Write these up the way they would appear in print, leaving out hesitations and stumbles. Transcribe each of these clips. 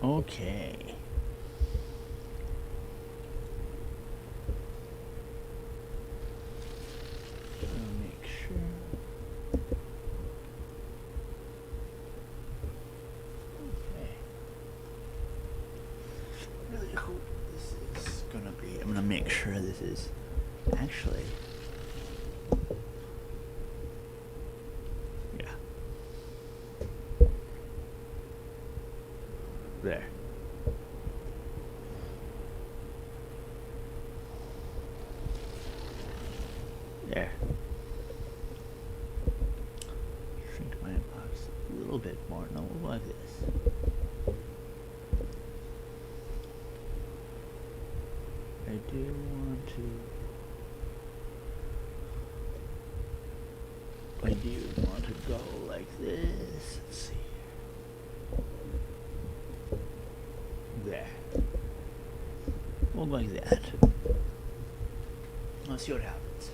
Okay. Make sure. Okay. Really hope this is gonna be. I'm gonna make sure this is actually. Yeah. There. There. Shrink my box a little bit more. No, like this. I do want to. I do want to go like this. Let's see. There. Well, like that. Let's see what happens.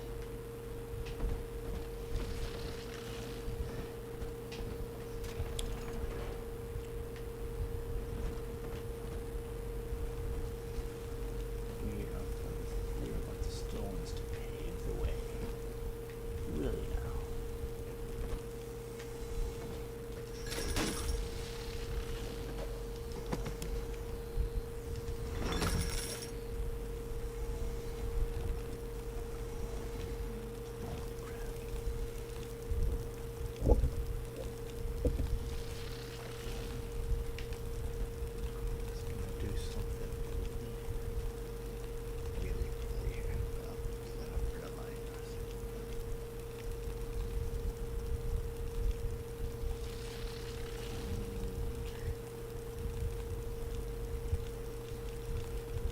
We are about the stones to pave the way. Really now.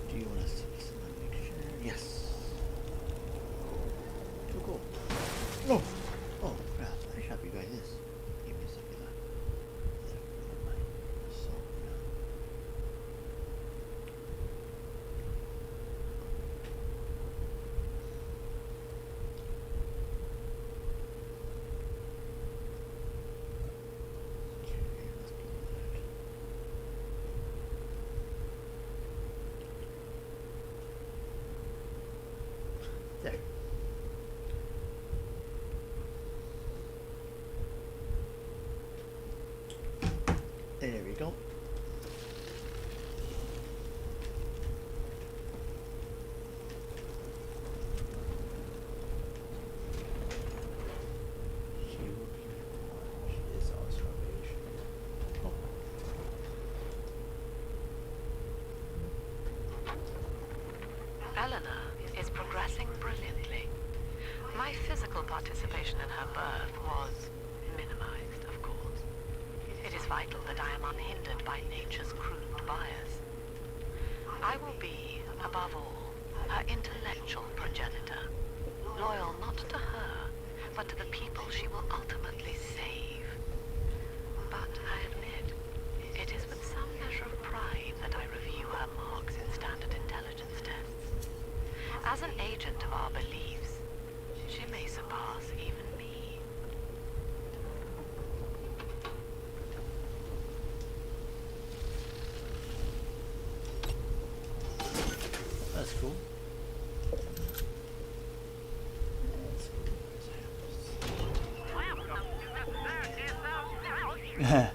Do you want to see this in the picture? Yes. Too cool. Oh! Oh, crap. I should you guys this. Give me a second. So, there. There we go. She will be one. She is also Asian. Oh. Eleanor is progressing brilliantly. My physical participation in her birth was minimized, of course. It is vital that I am unhindered by nature's crude bias. I will be, above all, her intellectual progenitor, loyal not to her, but to the people she will ultimately save. But I admit, it is with some measure of pride that I review her marks in standard intelligence tests. As an agent of our beliefs, she may surpass even me. That's cool. That's cool.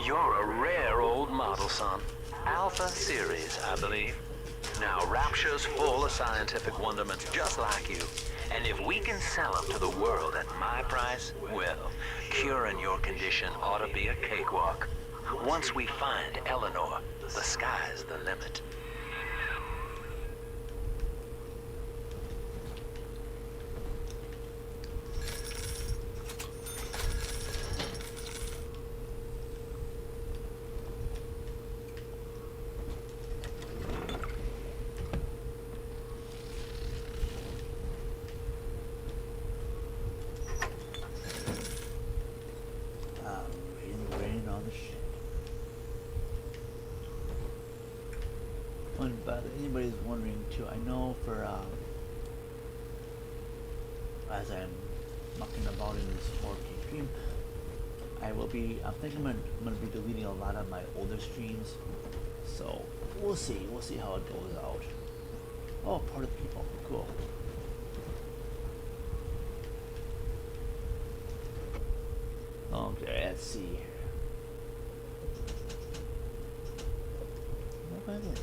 You're a rare old model, son. Alpha series, I believe. Now, Rapture's full of scientific wonderments just like you. And if we can sell them to the world at my price, well, curing your condition ought to be a cakewalk. Once we find Eleanor, the sky's the limit. Rain on the ship. But anybody's wondering too, I know for as I'm mucking about in this 4K stream, I think I'm gonna be deleting a lot of my older streams. So we'll see how it goes out. Oh, part of the people, cool. Okay, let's see here. What about this?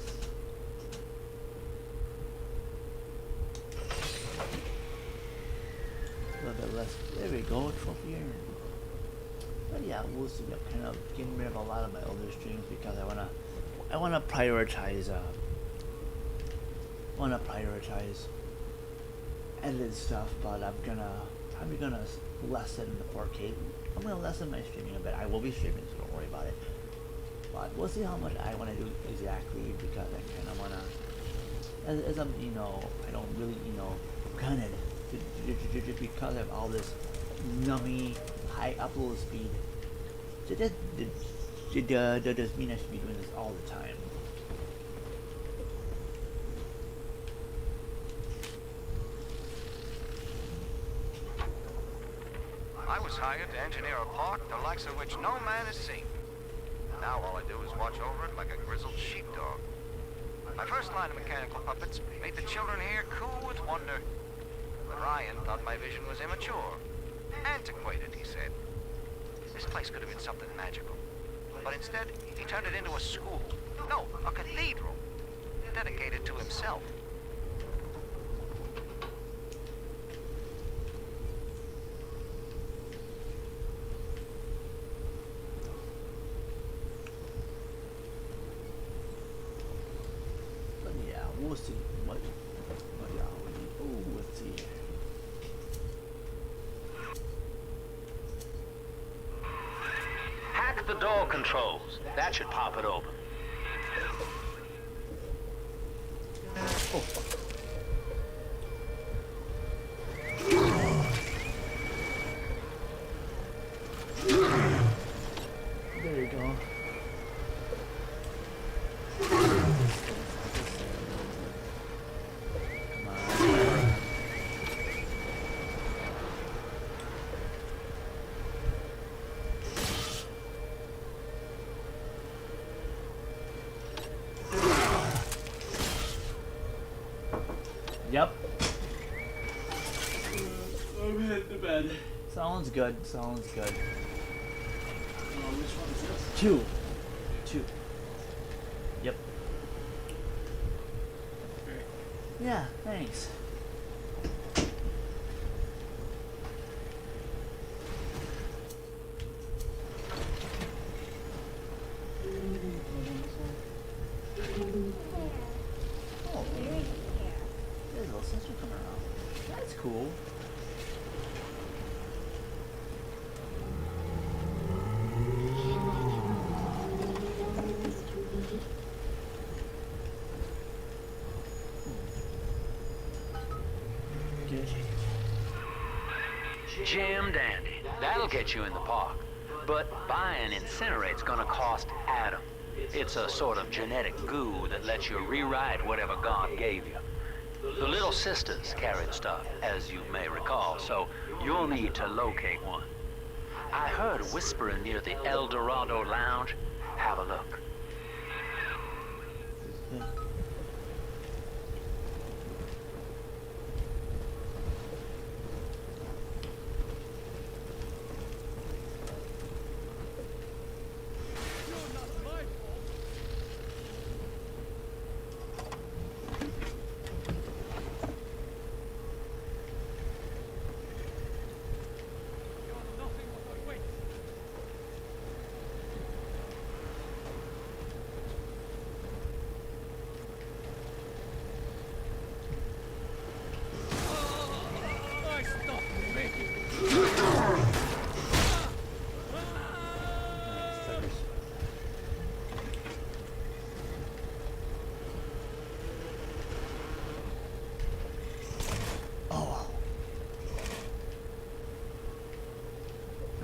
A little bit less. There we go, trophy earned. But yeah, we'll see. I'm kind of getting rid of a lot of my older streams because I wanna prioritize. Edited stuff, but I'm probably gonna lessen the 4K. I'm gonna lessen my streaming a bit. I will be streaming, so don't worry about it. But we'll see how much I want to do exactly because I kind of want to, as I'm, I don't really, granted, just because I have all this nummy high upload speed, it does mean I should be doing this all the time. I was hired to engineer a park the likes of which no man has seen. Now all I do is watch over it like a grizzled sheepdog. My first line of mechanical puppets made the children here cool with wonder. But Ryan thought my vision was immature. Antiquated, he said. This place could have been something magical. But instead, he turned it into a school. No, a cathedral. Dedicated to himself. We'll see what y'all need. Oh, let's see. Hack the door controls. That should pop it open. Oh. There you go. Yep. I'm heading to bed. Sounds good. Which one is this? Two. Yep. Great. Yeah, thanks. Oh, there's a little sister coming around. That's cool. Good. Jam dandy. That'll get you in the park. But buying Incinerate's gonna cost Adam. It's a sort of genetic goo that lets you rewrite whatever God gave you. The little sisters carry the stuff, as you may recall, so you'll need to locate one. I heard whispering near the El Dorado Lounge. Have a look.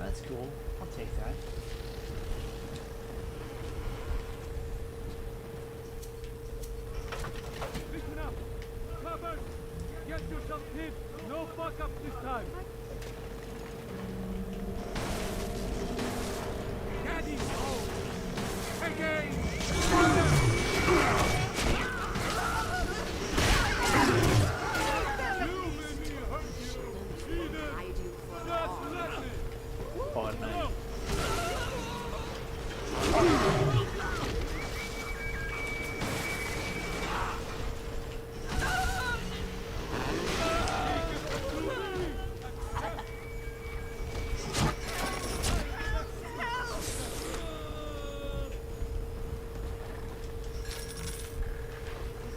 That's cool. I'll take that. Listen up! Covered! Get yourself hid! No fuck up this time! Daddy, no! Again! Fortnite.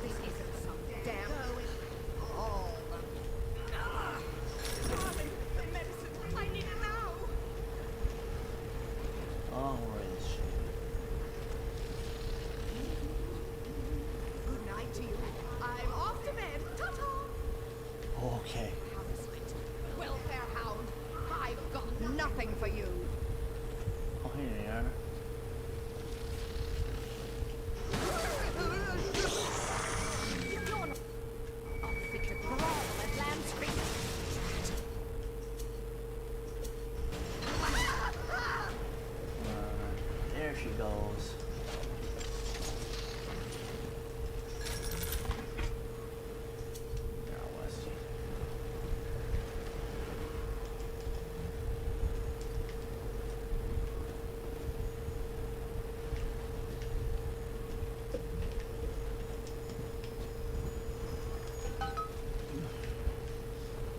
This isn't some damn the medicine. I need it now. Oh, where is she? Good night to you. I'm off to bed. Ta-ta. Okay. Parasite. Welfare hound. I've got nothing for you. Oh, here they are. You're not fit to crawl at Land Street. There she goes. Now, Westy.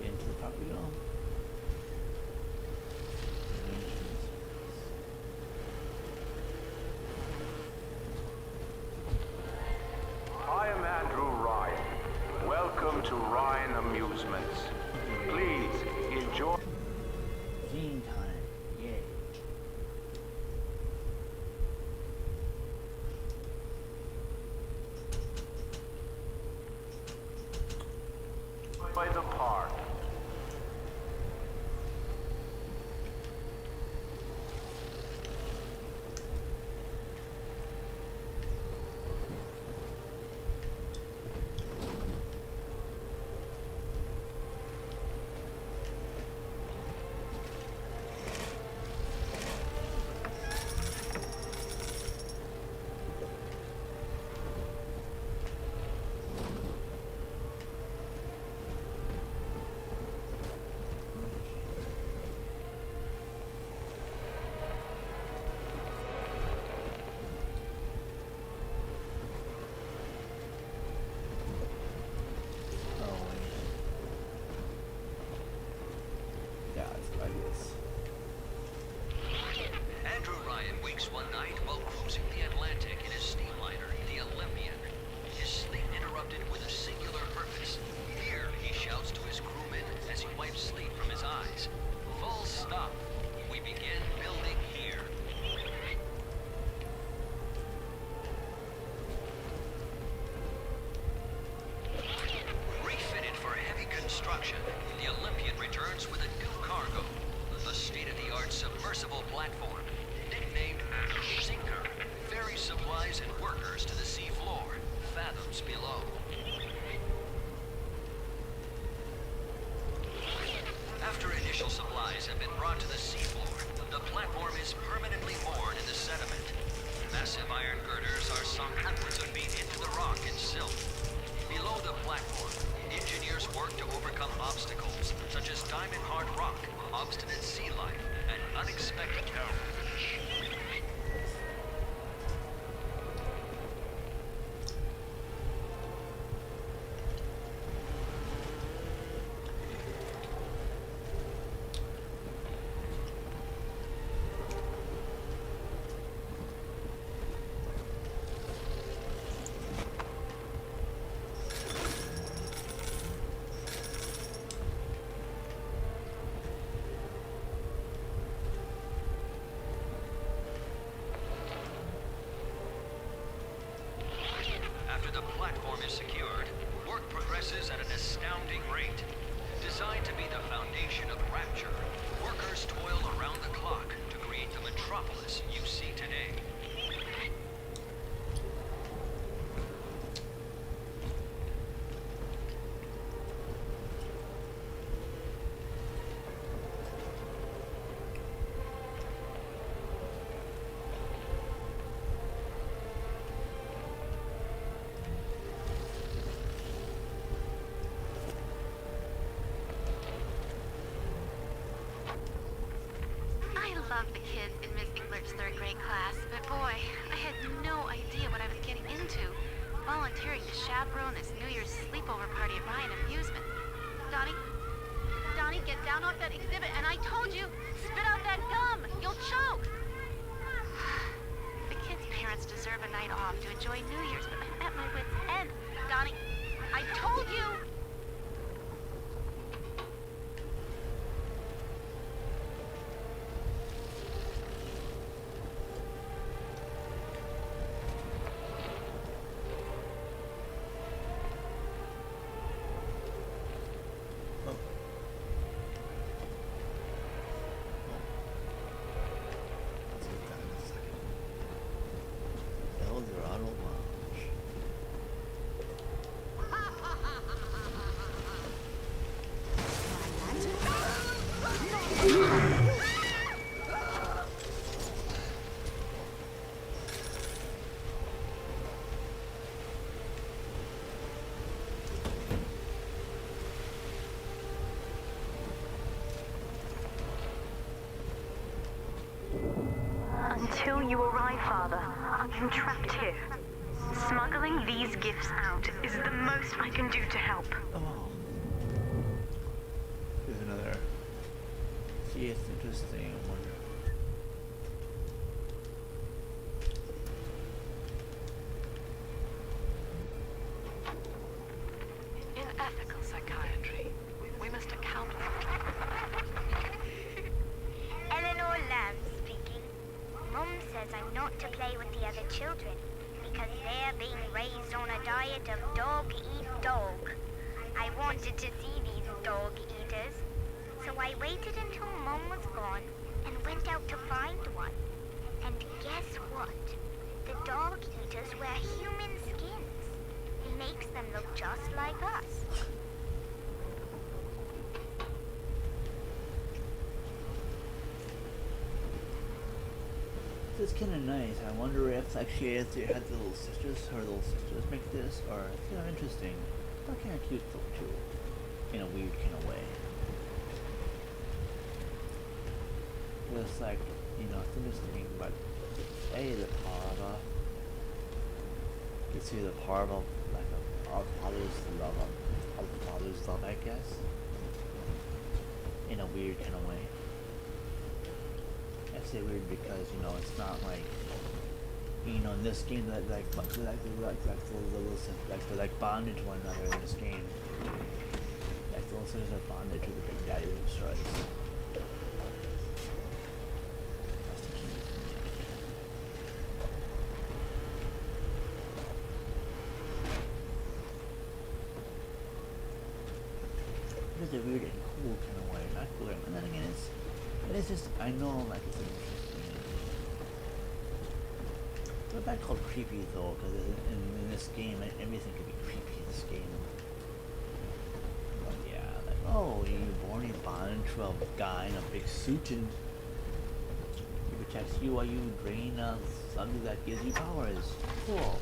Into the park we go. I am Andrew Ryan. Welcome to Ryan Amusements. Please enjoy. Zine time. Yay. By the park. Oh, yeah, it's like this. Andrew Ryan wakes one night while cruising the Atlantic in his steamliner, the Olympian. His sleep interrupted with a singular purpose. Here, he shouts to his crewmen as he wipes sleep from his eyes. Full stop. We begin building here. Refitted for heavy construction, the Olympian returns with a new cargo. A state-of-the-art submersible platform, nicknamed Sinker, ferries supplies and workers to the sea floor, fathoms below. After initial supplies have been brought to the seafloor, the platform is permanently moored in the sediment. Massive iron girders are sunk hundreds of feet into the rock and silt. Below the platform, engineers work to overcome obstacles such as diamond-hard rock, obstinate sea life, and unexpected peril. kids in Miss Inglert's third grade class, but boy, I had no idea what I was getting into. Volunteering to chaperone this New Year's sleepover party at Ryan Amusement. Donnie? Donnie, get down off that exhibit, and I told you, spit out that gum! You'll choke! The kids' parents deserve a night off to enjoy New Year's, but I'm at my wit's end. Donnie, I told you! Until you arrive, Father, I am trapped here. Smuggling these gifts out is the most I can do to help. Oh. Here's another. See, it's interesting. I wonder. In ethical psychiatry, we must account for... Eleanor Lamb speaking. Mum says I'm not to play with the other children because they're being raised on a diet of dog eat dog. I wanted to see these dog eaters, so I waited until Mum was gone and went out to find one. And guess what? The dog eaters wear human skins. It makes them look just like us. This is kind of nice. I wonder if like she had the little sisters, her little sisters make this, or it's kind of interesting. But kind of cute though too, in a weird kind of way. It's like, you know, it's interesting, but hey, the power of you see the power of like our father's love, our father's love, I guess, in a weird kind of way. I say weird because, you know, it's not like, you know, in this game that like bonded to one another in this game. Like the little sisters are bonded to the big daddy who destroys. It's a weird and cool kind of way, not cool. And then again, it's just, I know, like, it's interesting. It's not called creepy though, because in this game, everything could be creepy in this game. But yeah, like, oh, you're born, you're bonded to a guy in a big suit, and he protects you while you drain something that gives you powers. Cool.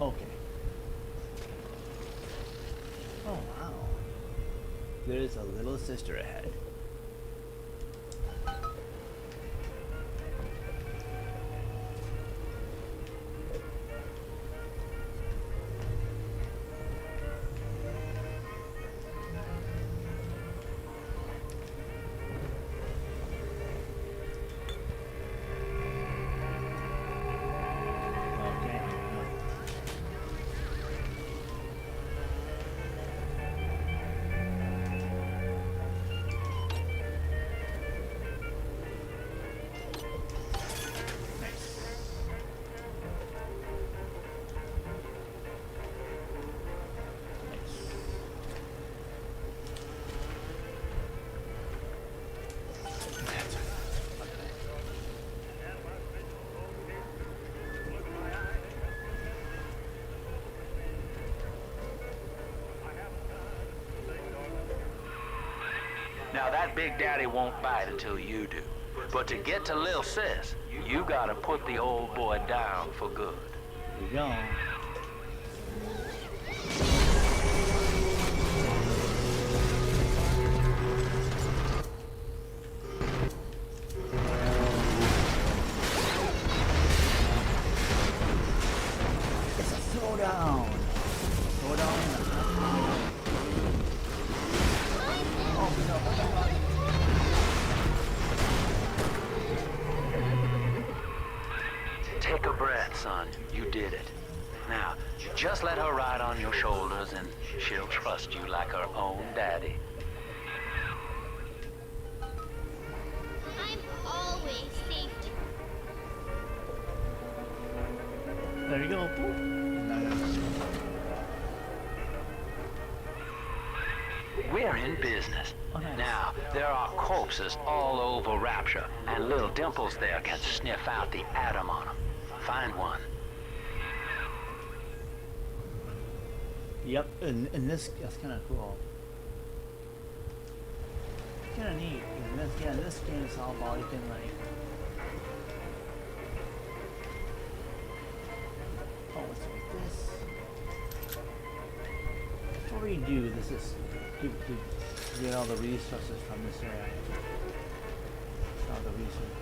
Okay. Oh wow. There's a little sister ahead. Now that Big Daddy won't bite until you do. But to get to Lil Sis, you gotta put the old boy down for good. Here we go. It's a throwdown. Throwdown in the hot pile. Oh no, oh my god. Take a breath, son. You did it. Now, just let her ride on your shoulders and she'll trust you like her own daddy. I'm always safety. There you go. Boop. Nice. We're in business. Oh, nice. Now, there are corpses all over Rapture, and little Dimples there can sniff out the atom on them. Find one. Yep, and this, that's kind of cool. Kind of neat. In this, yeah, this game is all about you can like. Oh, what's like this? Before we do, this is to get all the resources from this area. All the resources.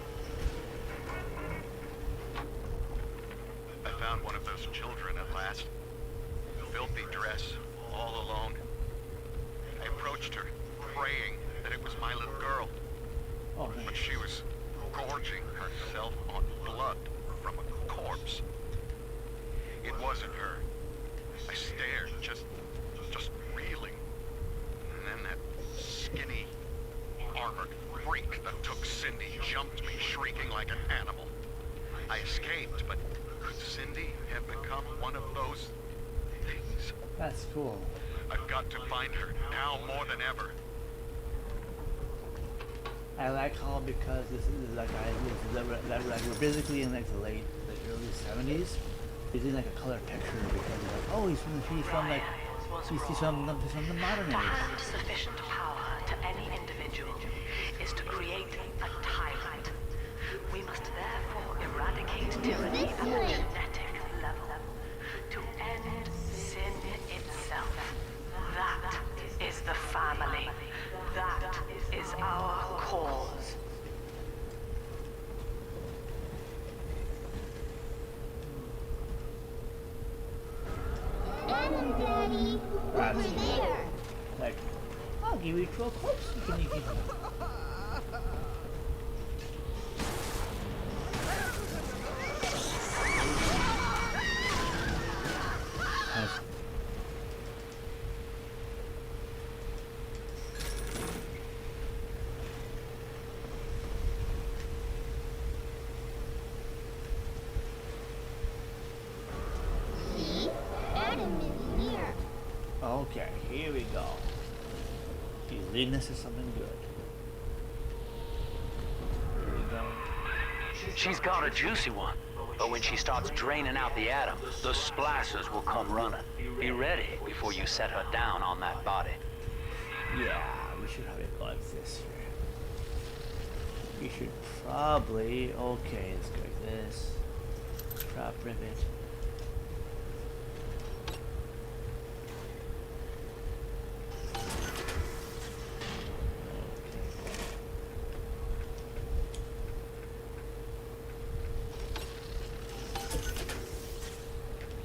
I found one of those children at last. Filthy dress, all alone. I approached her, praying that it was my little girl. Oh, But nice. she was gorging herself on blood from a corpse. It wasn't her. I stared, just reeling. And then that skinny, armored freak that took Cindy jumped me, shrieking like an animal. I escaped, but could Cindy have become one of those things? That's cool. I've got to find her now more than ever. I like how because this is like we're basically in like the early 70s. He's in like a color picture because like, oh he's from like he's from the modern To age. hand sufficient power to any individual is to create a tyrant. We must therefore eradicate tyranny at the genetic level. To end sin itself. That is the family. That is our cause. Adam, Daddy, over there. Like, I'll give you 12 corpse. You can eat See? Adam is here. Okay, here we go. He's leading us to something good. Here we go. She's got a juicy one. But when she starts draining out the atom, the splicers will come running. Be ready before you set her down on that body. Yeah, we should have it like this here. We should probably, okay, let's go like this. Drop rivet.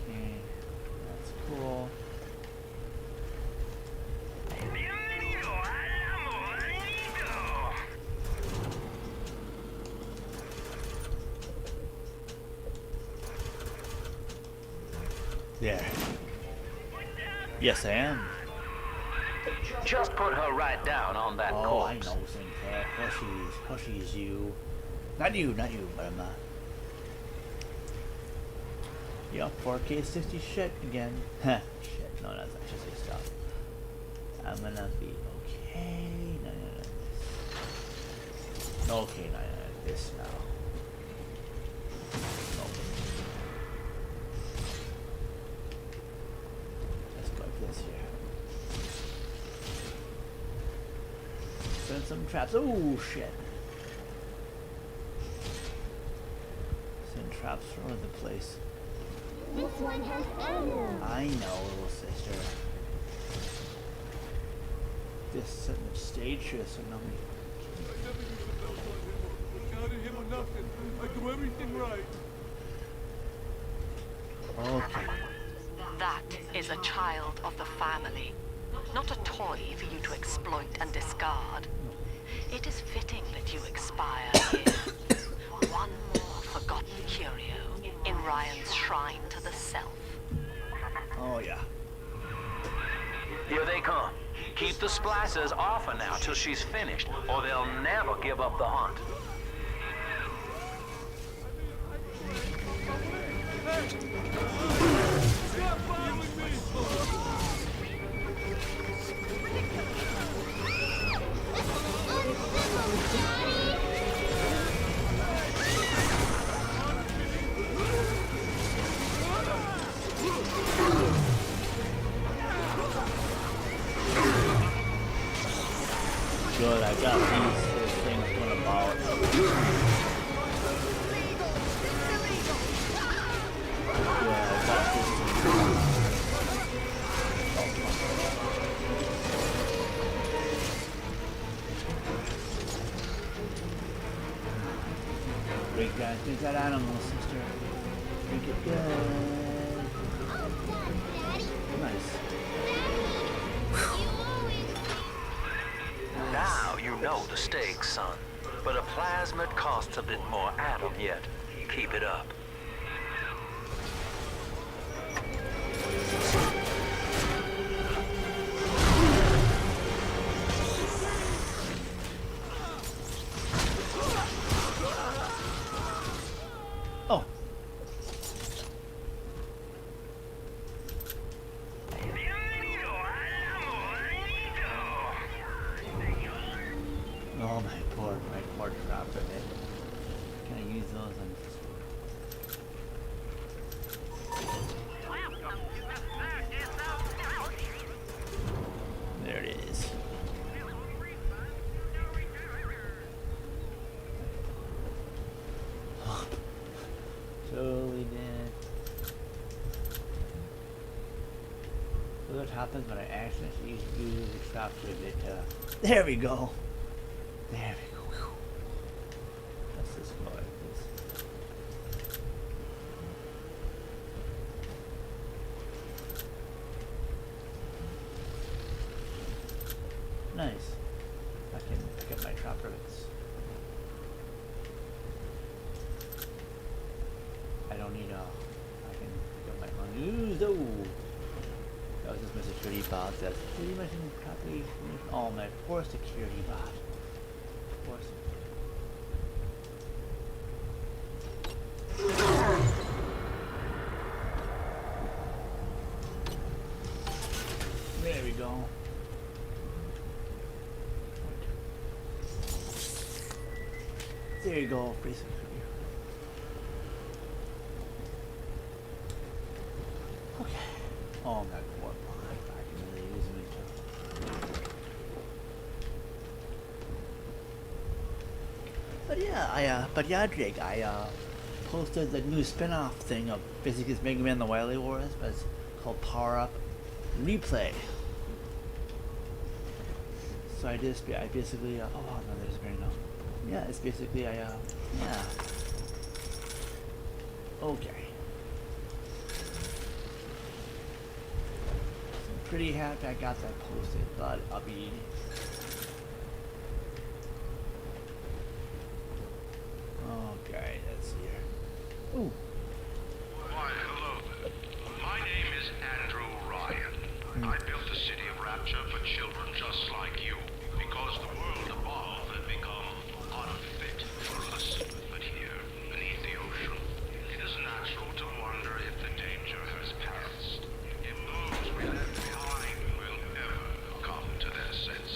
Okay, that's cool. There. Yes, I am. Just put her right down on that Oh, I corpse. know, Sinclair. Hushy's you. Not you, but I'm not. Yeah, 4K 60 shit again. Heh, shit. No, that's actually stuff. I'm gonna be okay. No. Okay, no, this now. No. Let's go like this here. Send some traps. Oh shit. traps all over the place. This one has ammo. I know, little sister. Just setting the stage here so nobody. I never used a belt on him or counted him or nothing. I do everything right. Okay. That is a child of the family, not a toy for you to exploit and discard. It is fitting that you expire here. One more forgotten curio in Ryan's shrine to the self. Oh yeah. Here they come. Keep the splicers off her now till she's finished, or they'll never give up the hunt. Stop following me! Good, I got these things going about. Yeah, I got this thing. Great guys, drink that animal, sister. Drink it good. Nice. Now you know the stakes, son. But a plasmid costs a bit more atom yet. Keep it up. Oh. Oh my poor drop of it. Can I use those on there it is. Totally dead. So what happens when I accidentally use the drop of it? There we go. There we go. Whew. Let's just go like this. Nice. I can pick up my trap rivets. I don't need I can pick up my unused. Oh! That was just my security box. That's pretty much copy. Oh, my poor security bot. There we go. There you go, basically. Okay. Oh my poor bot. I can really use him too. But yeah, Jake, I posted the new spin-off thing of basically it's Mega Man the Wily Wars, but it's called Power Up Replay. So I basically, oh no, there's very no. Yeah, it's basically, yeah. Okay. So I'm pretty happy I got that posted, but I'll be okay, let's see here. Ooh. Why, hello there. My name is Andrew Ryan. I built the city of Rapture for children just like you, because the world above had become unfit for us. But here, beneath the ocean, it is natural to wonder if the danger has passed. If those we left behind will ever come to their senses.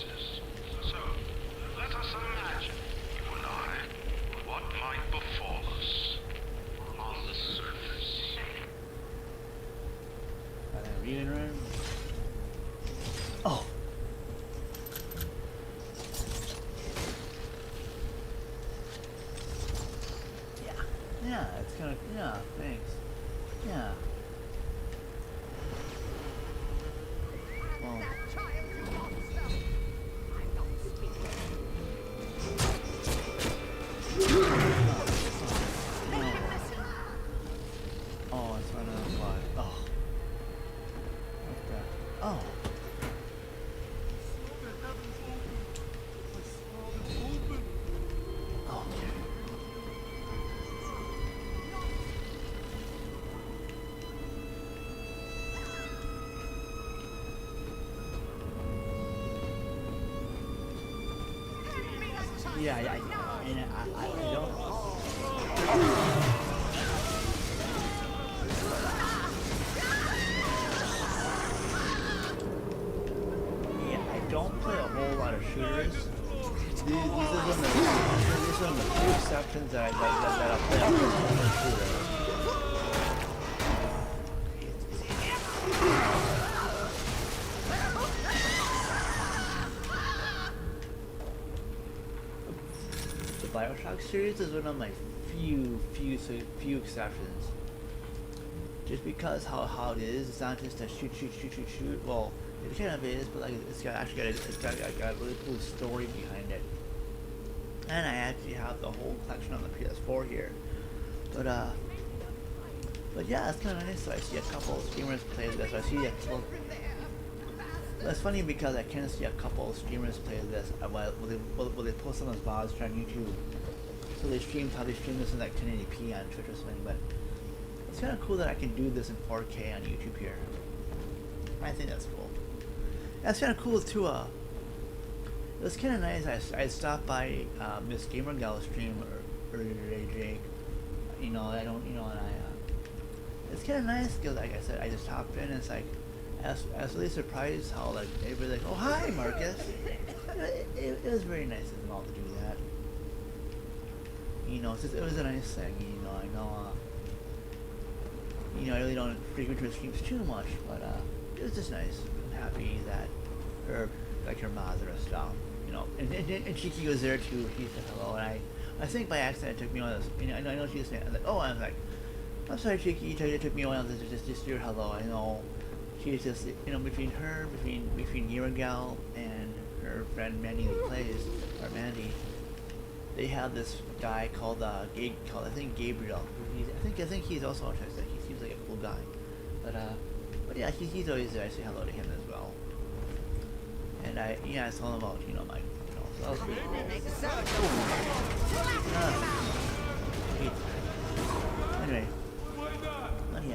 kind of, yeah, thanks. Yeah. Well. Oh, it's running out of blood. Oh. What the? Oh. Okay. Yeah, I don't. Yeah, I don't play a whole lot of shooters. These are one of the few exceptions that I'll play a shooter. The Bioshock series is one of my few exceptions. Just because how it is, it's not just a shoot. Well, it kind of is, but like it's got a really cool story behind it. And I actually have the whole collection on the PS4 here. But yeah, it's kind of nice. So I see a couple of streamers play this. I see a couple. It's funny because I can see a couple of streamers play this. Will they post on those VODs on YouTube? So they stream how they stream this in like 1080p on Twitch or something. But it's kind of cool that I can do this in 4K on YouTube here. I think that's cool. That's kind of cool too. It was kind of nice. I stopped by Miss Gamer Gal stream earlier today, Jake. And I it's kind of nice because, like I said, I just hopped in and it's like, I was really surprised how like everybody's like, oh hi Marcus. It was very nice of them all to do that. It was a nice thing. I really don't frequent her streams too much, but it was just nice. I'm happy that her mother and stuff. And Chiki was there too. She said hello, and I think by accident it took me on this. I know she was saying, I was like, I'm sorry, Chiki. It took me a while to just do hello. I know she's just between Yiragal and her friend Mandy who plays, or Mandy. They have this guy called I think Gabriel. I think he's also autistic. He seems like a cool guy, but yeah, he's always there. I say hello to him as well. And I told him about my so that was pretty cool. Anyway, let me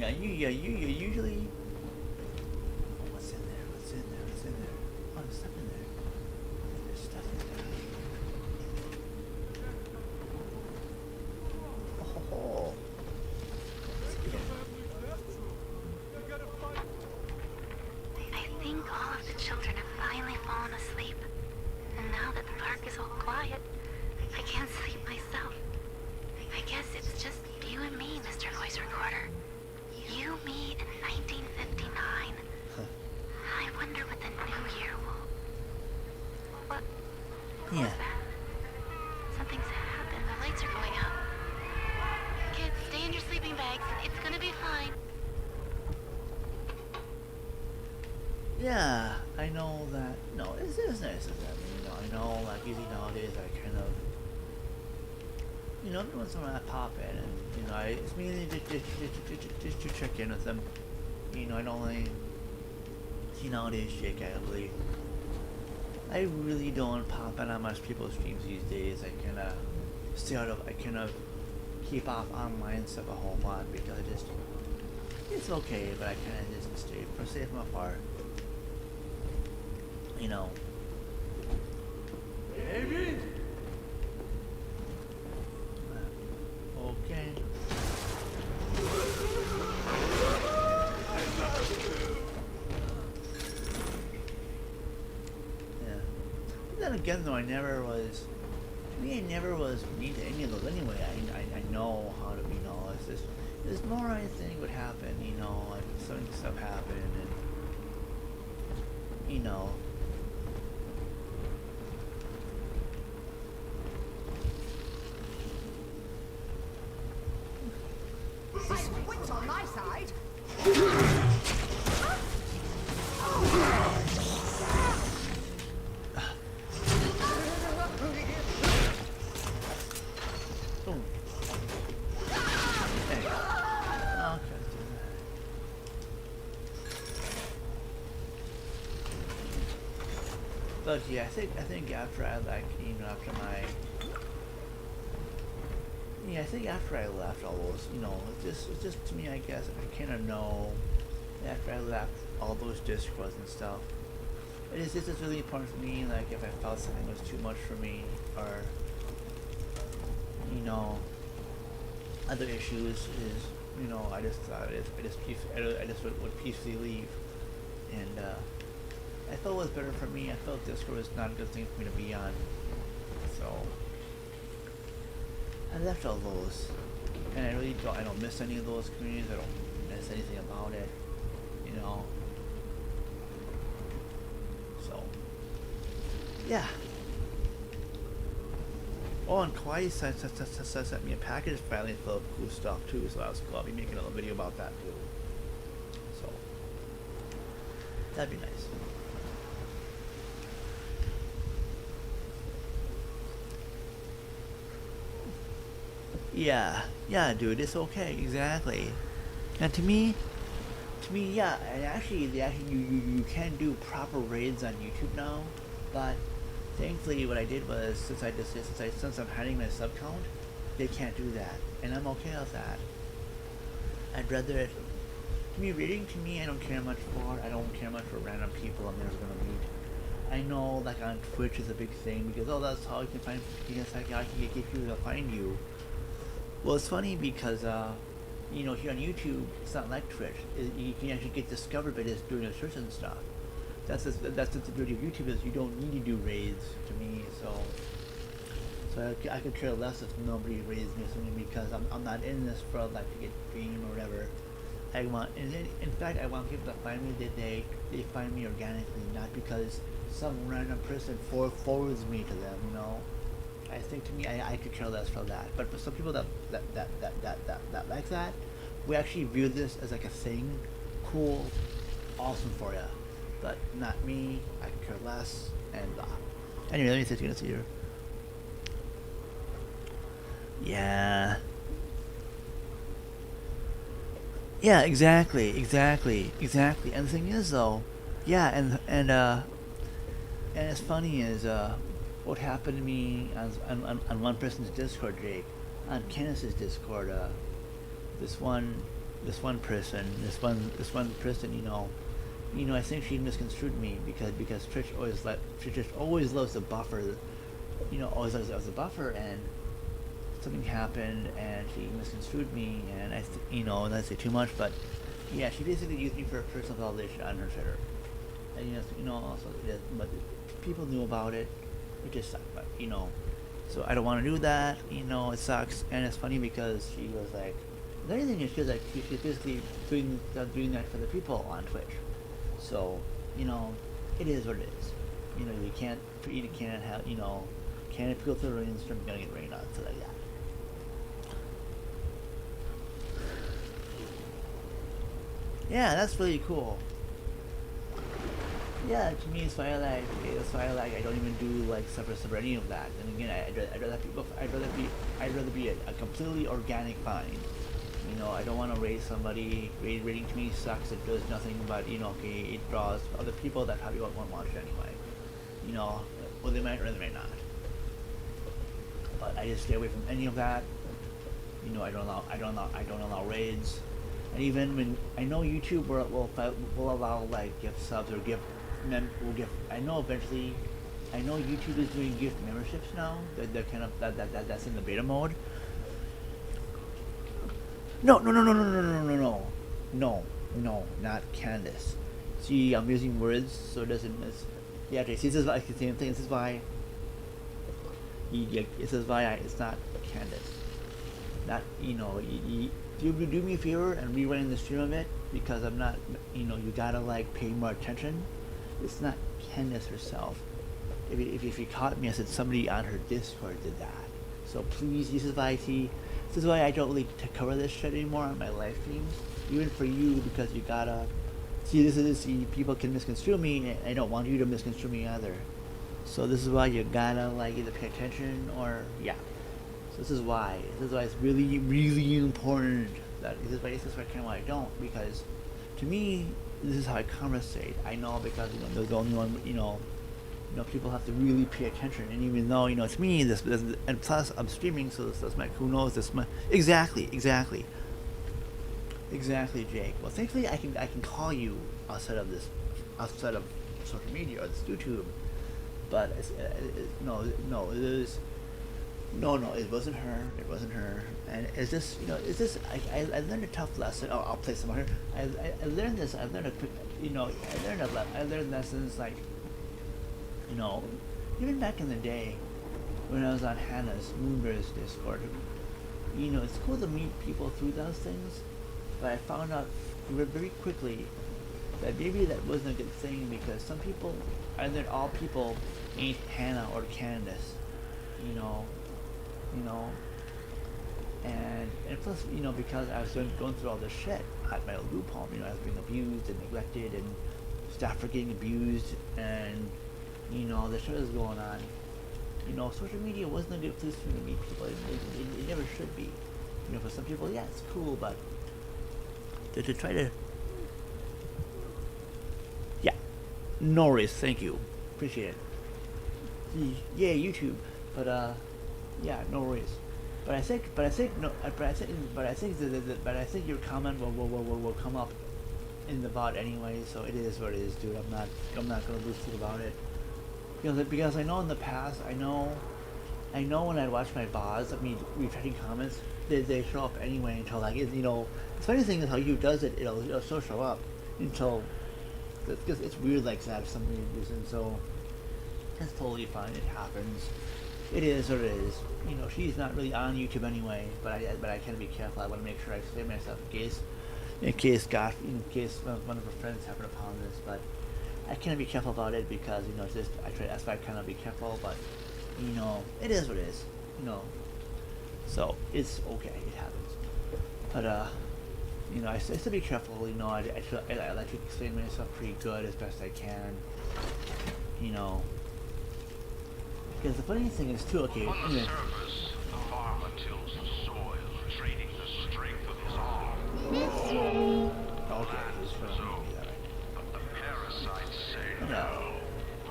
you usually. Oh, what's in there? Oh, there's stuff in there. Oh. I think all of the children have finally fallen asleep. And now that the park is all quiet, I can't sleep myself. I guess it's just you and me, Mr. Voice Recorder. You, me, in 1959. I wonder what the new year will... What was that? Something's happened. The lights are going out. Kids, stay in your sleeping bags. It's gonna be fine. Yeah, I know that. No, it's nice of them. I know, like, usually nowadays I kind of... every once in a while I pop in and, it's mainly just to check in with them. I don't really... nowadays, Jake, I really don't pop in on much people's streams these days. I kind of keep off online stuff a whole lot because it's okay, but I kind of just stay from afar. David? Okay. again though, I never was. To me, I never was mean to any of those anyway. I know how to, it's just, there's more I think would happen, like some stuff happened and, Say quit on my side. boom. There you go. Okay, let's do that. But yeah, I think after I after my I think after I left all those, it's just to me, I guess I kind of know after I left all those discords and stuff. It's just really important for me, like if I felt something was too much for me, or other issues is, I just thought I just would peacefully leave, and I felt it was better for me. I felt Discord was not a good thing for me to be on, so I left all those, and I don't miss any of those communities. I don't miss anything about it, So, yeah. Oh, and Kawaii sent me a package finally full of cool stuff too, so I'll be making another video about that too. So, that'd be nice. Yeah, dude, it's okay, exactly. And to me, yeah, and actually, you can do proper raids on YouTube now, but thankfully, what I did was since I'm hiding my sub count, they can't do that, and I'm okay with that. I'd rather raiding to me, I don't care much for. I don't care much for random people I'm never gonna meet. I know, like on Twitch is a big thing because that's how you can find. Because like I can get people to find you. Well, it's funny because here on YouTube, it's not like Twitch. You can actually get discovered by just doing a search and stuff. That's the beauty of YouTube is you don't need to do raids to me. So I could care less if nobody raids me or something because I'm not in this for like to get fame or whatever. In fact, I want people to find me that they find me organically, not because some random person forwards me to them. I think to me, I could care less for that. But for some people that like that, we actually view this as like a thing, cool, awesome for you. But not me. I could care less. And anyway, let me see this here. Yeah. Yeah, exactly. And the thing is, though, yeah, and it's funny is what happened to me on one person's Discord, Jake, on Candace's Discord. This one person, I think she misconstrued me because Twitch always loves to buffer, always loves to buffer, and something happened and she misconstrued me, and that's say too much, but yeah, she basically used me for personal validation on her Twitter, and also but people knew about it. It just sucked, but so I don't want to do that. It sucks, and it's funny because she was like, the other thing is she's basically doing that for the people on Twitch. So it is what it is. You can't have can't go through the rainstorm, you're gonna get rained on, so like that. Yeah, that's really cool. Yeah, to me, it's why I don't even do like separate any of that. And again, I'd rather be a completely organic find. I don't want to raid somebody. Raiding to me sucks. It does nothing but okay, it draws other people that probably won't watch it anyway. Or they might or they might not. But I just stay away from any of that. I don't allow raids. And even when I know YouTube will allow like gift subs or I know eventually. I know YouTube is doing gift memberships now. They're kind of that's in the beta mode. No, not Candace. See, I'm using words so it doesn't miss. Yeah, okay, see, this is like the same thing. This is why This is why it's not Candace. Not, you do me a favor and rerunning the stream of it, because I'm not, you gotta like pay more attention. It's not Candace herself. If you caught me, I said somebody on her Discord did that. So please, this is why I don't really cover this shit anymore on my live streams, even for you, because you gotta see people can misconstrue me, and I don't want you to misconstrue me either. So this is why you gotta like either pay attention or yeah. So this is why it's really, really important that this is why I don't, because to me this is how I conversate. I know, because there's the only one, people have to really pay attention, and even though it's me, this and plus I'm streaming, so this might, who knows, this might, exactly, Jake. Well, thankfully I can call you outside of social media or this YouTube, but it wasn't her, and it's just I learned a tough lesson. Oh, I'll play some of her. I learned this. I learned a quick, I learned lessons like, even back in the day when I was on Hannah's Moonbear's Discord, it's cool to meet people through those things, but I found out very quickly that maybe that wasn't a good thing, because some people, either all people ain't Hannah or Candace, and plus, because I was going through all this shit at my group home, I was being abused and neglected, and staff were getting abused, and the shit was going on. Social media wasn't a good place for me to meet people. It never should be. For some people, yeah, it's cool, but to try to, yeah, no worries, thank you, appreciate it. Yeah, YouTube, but yeah, no worries. But I think your comment will come up in the bot anyway. So it is what it is, dude. I'm not gonna lose sleep about it, because I know in the past, I know when I watch my VODs, retracting comments, they show up anyway until like the funny thing is how YouTube does it. It'll still show up until, because it's weird like that for some reason. So that's totally fine. It happens. It is what it is. She's not really on YouTube anyway, but I can be careful. I want to make sure I save myself in case one of her friends happen upon this. But I can't be careful about it, because that's why I kind of be careful. But it is what it is. So it's okay. It happens. But I still be careful. I like to explain myself pretty good as best I can. Because the funny thing is too, okay, on the surface, the farmer tills the soil, trading the strength of his arm. Okay, he's So, but the parasites say no.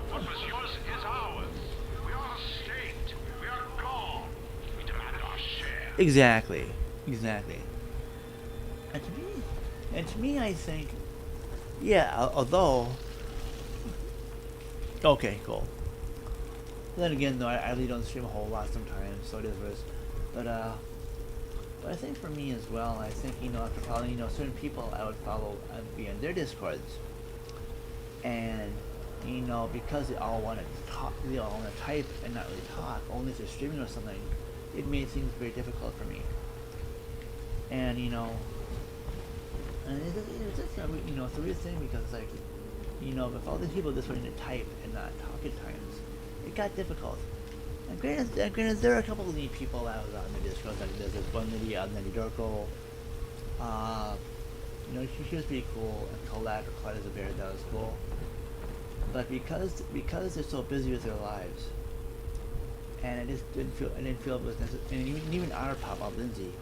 What was yours is ours. We are a state. We are God. We demand our share. Exactly. And to me, I think, yeah. Although, okay, cool. Then again, though, I really don't stream a whole lot sometimes, so it is what it is. But I think for me as well, I think, after following, certain people, I would follow and be in their Discords. And, because they all want to talk, they all want to type and not really talk, only if they're streaming or something, it made things very difficult for me. And, and it's just, it's a weird thing, because it's like, with all these people just wanting to type and not talk at times, it got difficult. And granted, there are a couple of neat people out on the Discord. Like there's this one lady, Nelly Durko. She was pretty cool, and Colette as a bear, that was cool. But because they're so busy with their lives, and I just didn't feel it was necessary. And even our pop-up Lindsay,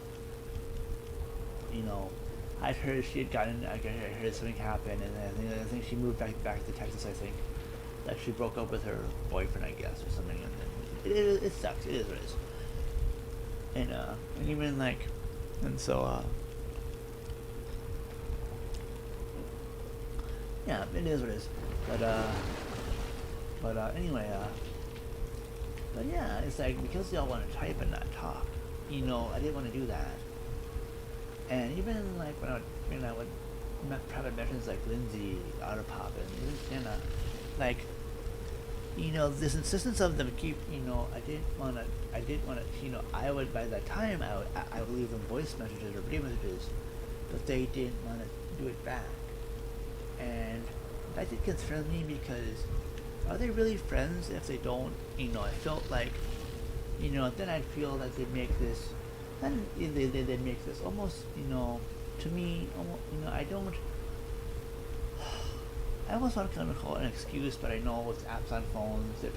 I'd heard she had gotten, I heard something happened, and I think she moved back to Texas. I think that she broke up with her boyfriend, I guess, or something, and it sucks. It is what it is. And even like, and so yeah, it is what it is. But anyway, but yeah, it's like, because they all want to type and not talk, I didn't want to do that. And even like when I would private mentions like Lindsay, Autopop, and even Sienna, like, this insistence of them keep, I didn't want to, I would, by that time, I would leave them voice messages or video messages, but they didn't want to do it back. And that did concern me because are they really friends if they don't? I felt like, then I'd feel that they make this, then they make this almost, to me, almost, I almost want to kind of call it an excuse, but I know with apps on phones, the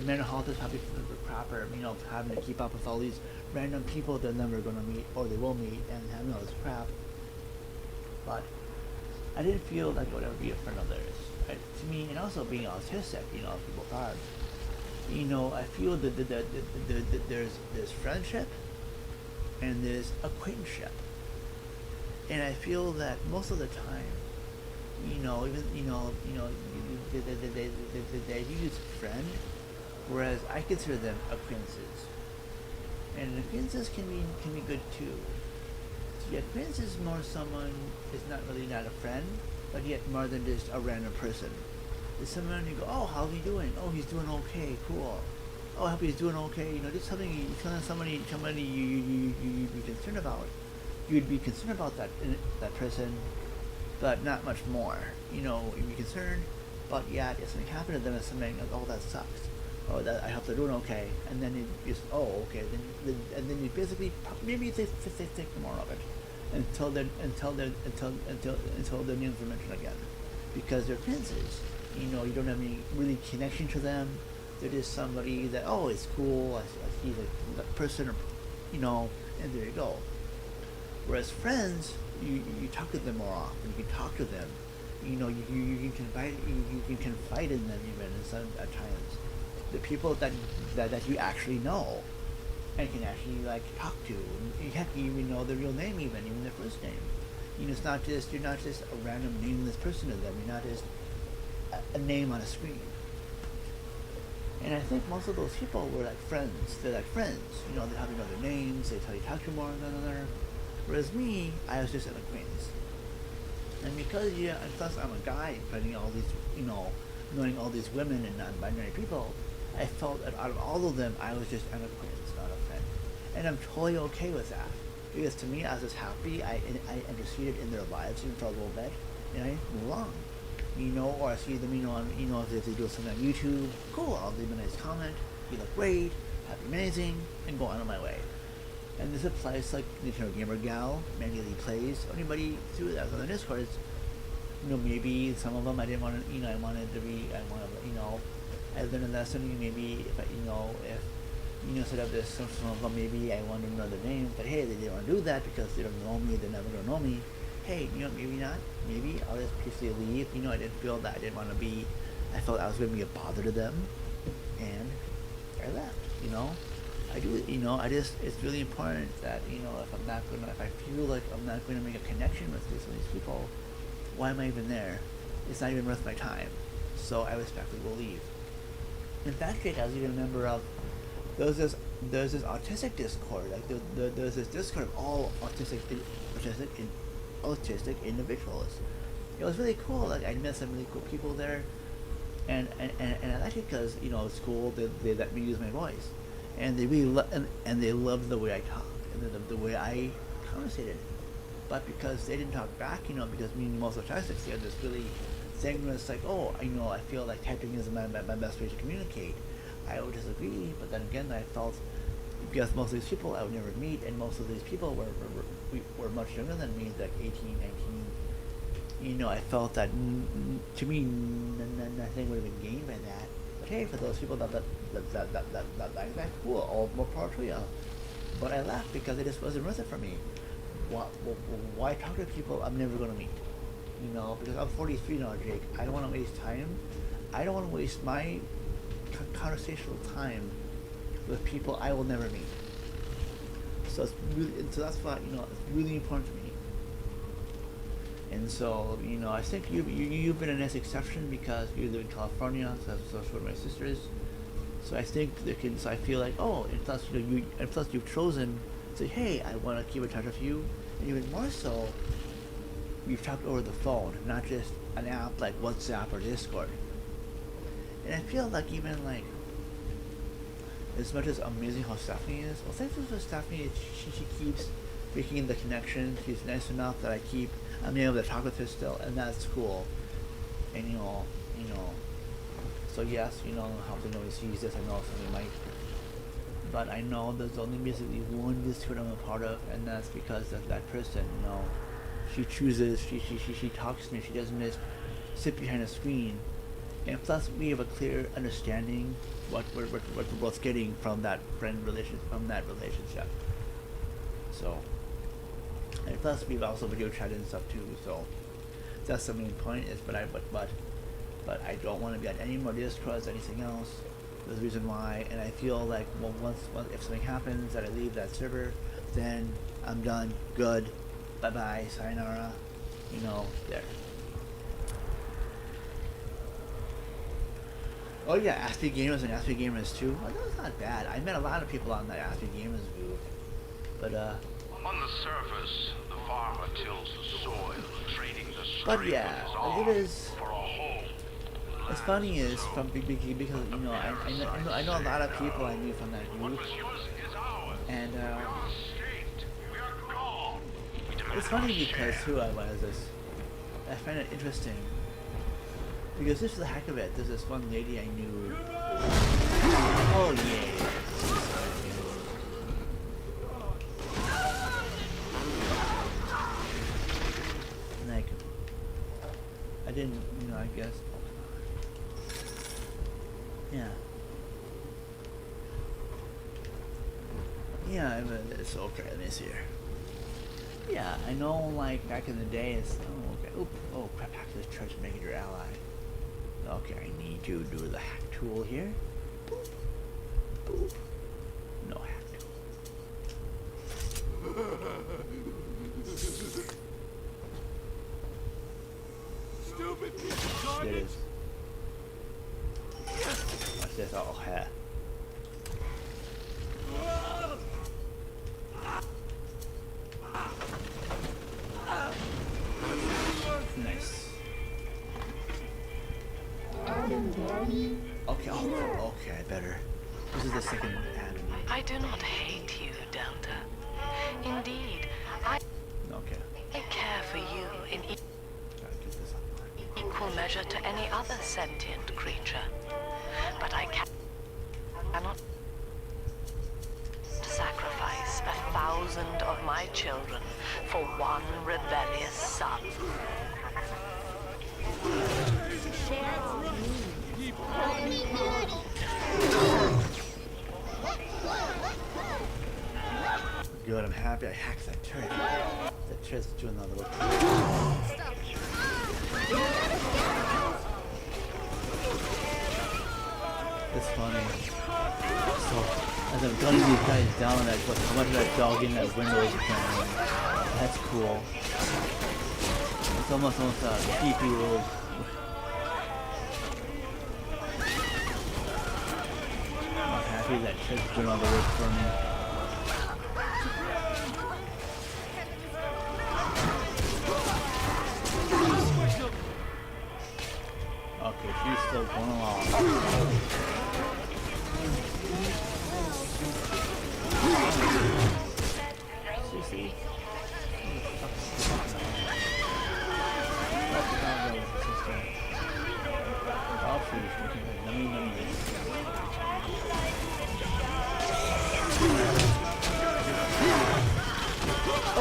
mental health is probably proper, having to keep up with all these random people they're never going to meet, or they will meet, and having all this crap. But I didn't feel like I would ever be a friend of theirs. To me, and also being autistic, people are. I feel that there's friendship and there's acquaintanceship, and I feel that most of the time, they use friend, whereas I consider them acquaintances, and acquaintances can be good too. The acquaintance is more someone is not really not a friend, but yet more than just a random person. It's someone you go, oh, how's he doing? Oh, he's doing okay, cool. Oh, I hope he's doing okay. Just something you tell somebody you'd be concerned about. You'd be concerned about that person, but not much more. You'd be concerned, but yet if something happened to them, it's something like, oh, that sucks. Oh, that I hope they're doing okay. And then you just, oh, okay. Then you basically maybe they think more of it until their names are mentioned again, because they're princes. You don't have any really connection to them. They're just somebody that, oh, it's cool. I see the person, or, and there you go. Whereas friends, you talk to them more often. You can talk to them. You can confide in them even at times. The people that you actually know and can actually talk to. You have to even know their real name, even their first name. It's not just you're not just a random nameless person to them. You're not just a name on a screen. And I think most of those people were like friends. They're like friends. They have their names. They tell you talk to more than another. Whereas me, I was just an acquaintance. And because and plus I'm a guy, finding all these, knowing all these women and non-binary people, I felt that out of all of them, I was just an acquaintance, not a friend. And I'm totally okay with that. Because to me, I was just happy. I interceded in their lives even for a little bit, and I move on. Or I see them, if they do something on YouTube, cool, I'll leave a nice comment, you look great, happy amazing, and go on my way. And this applies to Nintendo Gamer Gal, Mandy Lee Plays, anybody through that on the Discord. Maybe some of them I didn't want to, I learned a lesson. Maybe if instead of this, some of them maybe I wanted to know their name, but hey, they didn't want to do that because they don't know me, they're never gonna know me. Hey, maybe not. Maybe I'll just peacefully leave. I didn't feel that I didn't want to be. I felt I was going to be a bother to them, and I left. I do. It's really important that if I feel like I'm not going to make a connection with these people, why am I even there? It's not even worth my time. So I respectfully will leave. In fact, I was even a member of. There's this autistic Discord. There's this Discord of all autistic individuals. It was really cool. I met some really cool people there, and I liked it because it's cool. They let me use my voice, and they really and they loved the way I talked and they loved the way I conversated. But because they didn't talk back, because me and most autistics, they had this really thing where it's like, oh, I feel like typing is my best way to communicate. I would disagree, but then again, I felt because most of these people I would never meet, and most of these people were much younger than me, like 18, 19. I felt that to me nothing would have been gained by that. But hey, for those people that like that, cool, all more power to you. But I left because it just wasn't worth it for me. Why talk to people I'm never going to meet? Because I'm 43 now, Jake. I don't want to waste time. I don't want to waste my conversational time with people I will never meet. So that's why it's really important to me. And so I think you've been a nice exception because you live in California, so that's where my sister is. So I think so I feel like, oh, and plus you've chosen to say, hey, I want to keep in touch with you, and even more so, you've talked over the phone, not just an app like WhatsApp or Discord. And I feel like even like as much as amazing how Stephanie is, well, thankfully for Stephanie, she keeps making the connection. She's nice enough that I'm able to talk with her still, and that's cool. And you know, so yes, how they know he sees this. I know somebody might, but I know there's only basically one Discord I'm a part of, and that's because of that person. She chooses, she talks to me. She doesn't just sit behind a screen. And plus, we have a clear understanding what we're both getting from that relationship. So, and plus, we've also video chatted and stuff too. So, that's the main point. But I don't want to be on any more Discords or anything else. There's a reason why, and I feel like once if something happens that I leave that server, then I'm done. Good. Bye bye. Sayonara. There. Oh yeah, Aspie Gamers and Aspie Gamers 2. Oh, that was not bad. I met a lot of people on that Aspie Gamers group. But On the surface, the farmer tills the soil, trading the but strength yeah, of it his is. arm for a home. What's funny is because I know a lot of people I knew from that group, and it's funny because who I was is I find it interesting. Because just for the heck of it, there's this one lady I knew. Oh yeah. Like, I didn't, I guess. Yeah. Yeah, it's okay. Let me see here. Yeah, I know. Like back in the day, it's oh crap! Hack this church and make it your ally. Okay, I need to do the hack tool here. Boop. Boop. No hack tool. Stupid piece of garbage! There it is. Watch this. Oh, yeah. Nice. Okay, okay, I better. This is the second enemy. I do not hate you, Delta. Indeed, I care for you in equal measure to any other sentient creature. But I cannot sacrifice 1,000 of my children for one rebellious son. Good, I'm happy I hacked that turret. That turret's doing a little. It's funny. So, as I'm gunning these guys down, how much of that dog in that window is apparently. That's cool. It's almost a creepy little. I'm happy that shit's doing all the work for me. Okay, she's still going along. Sissy. Oh, she's nummy.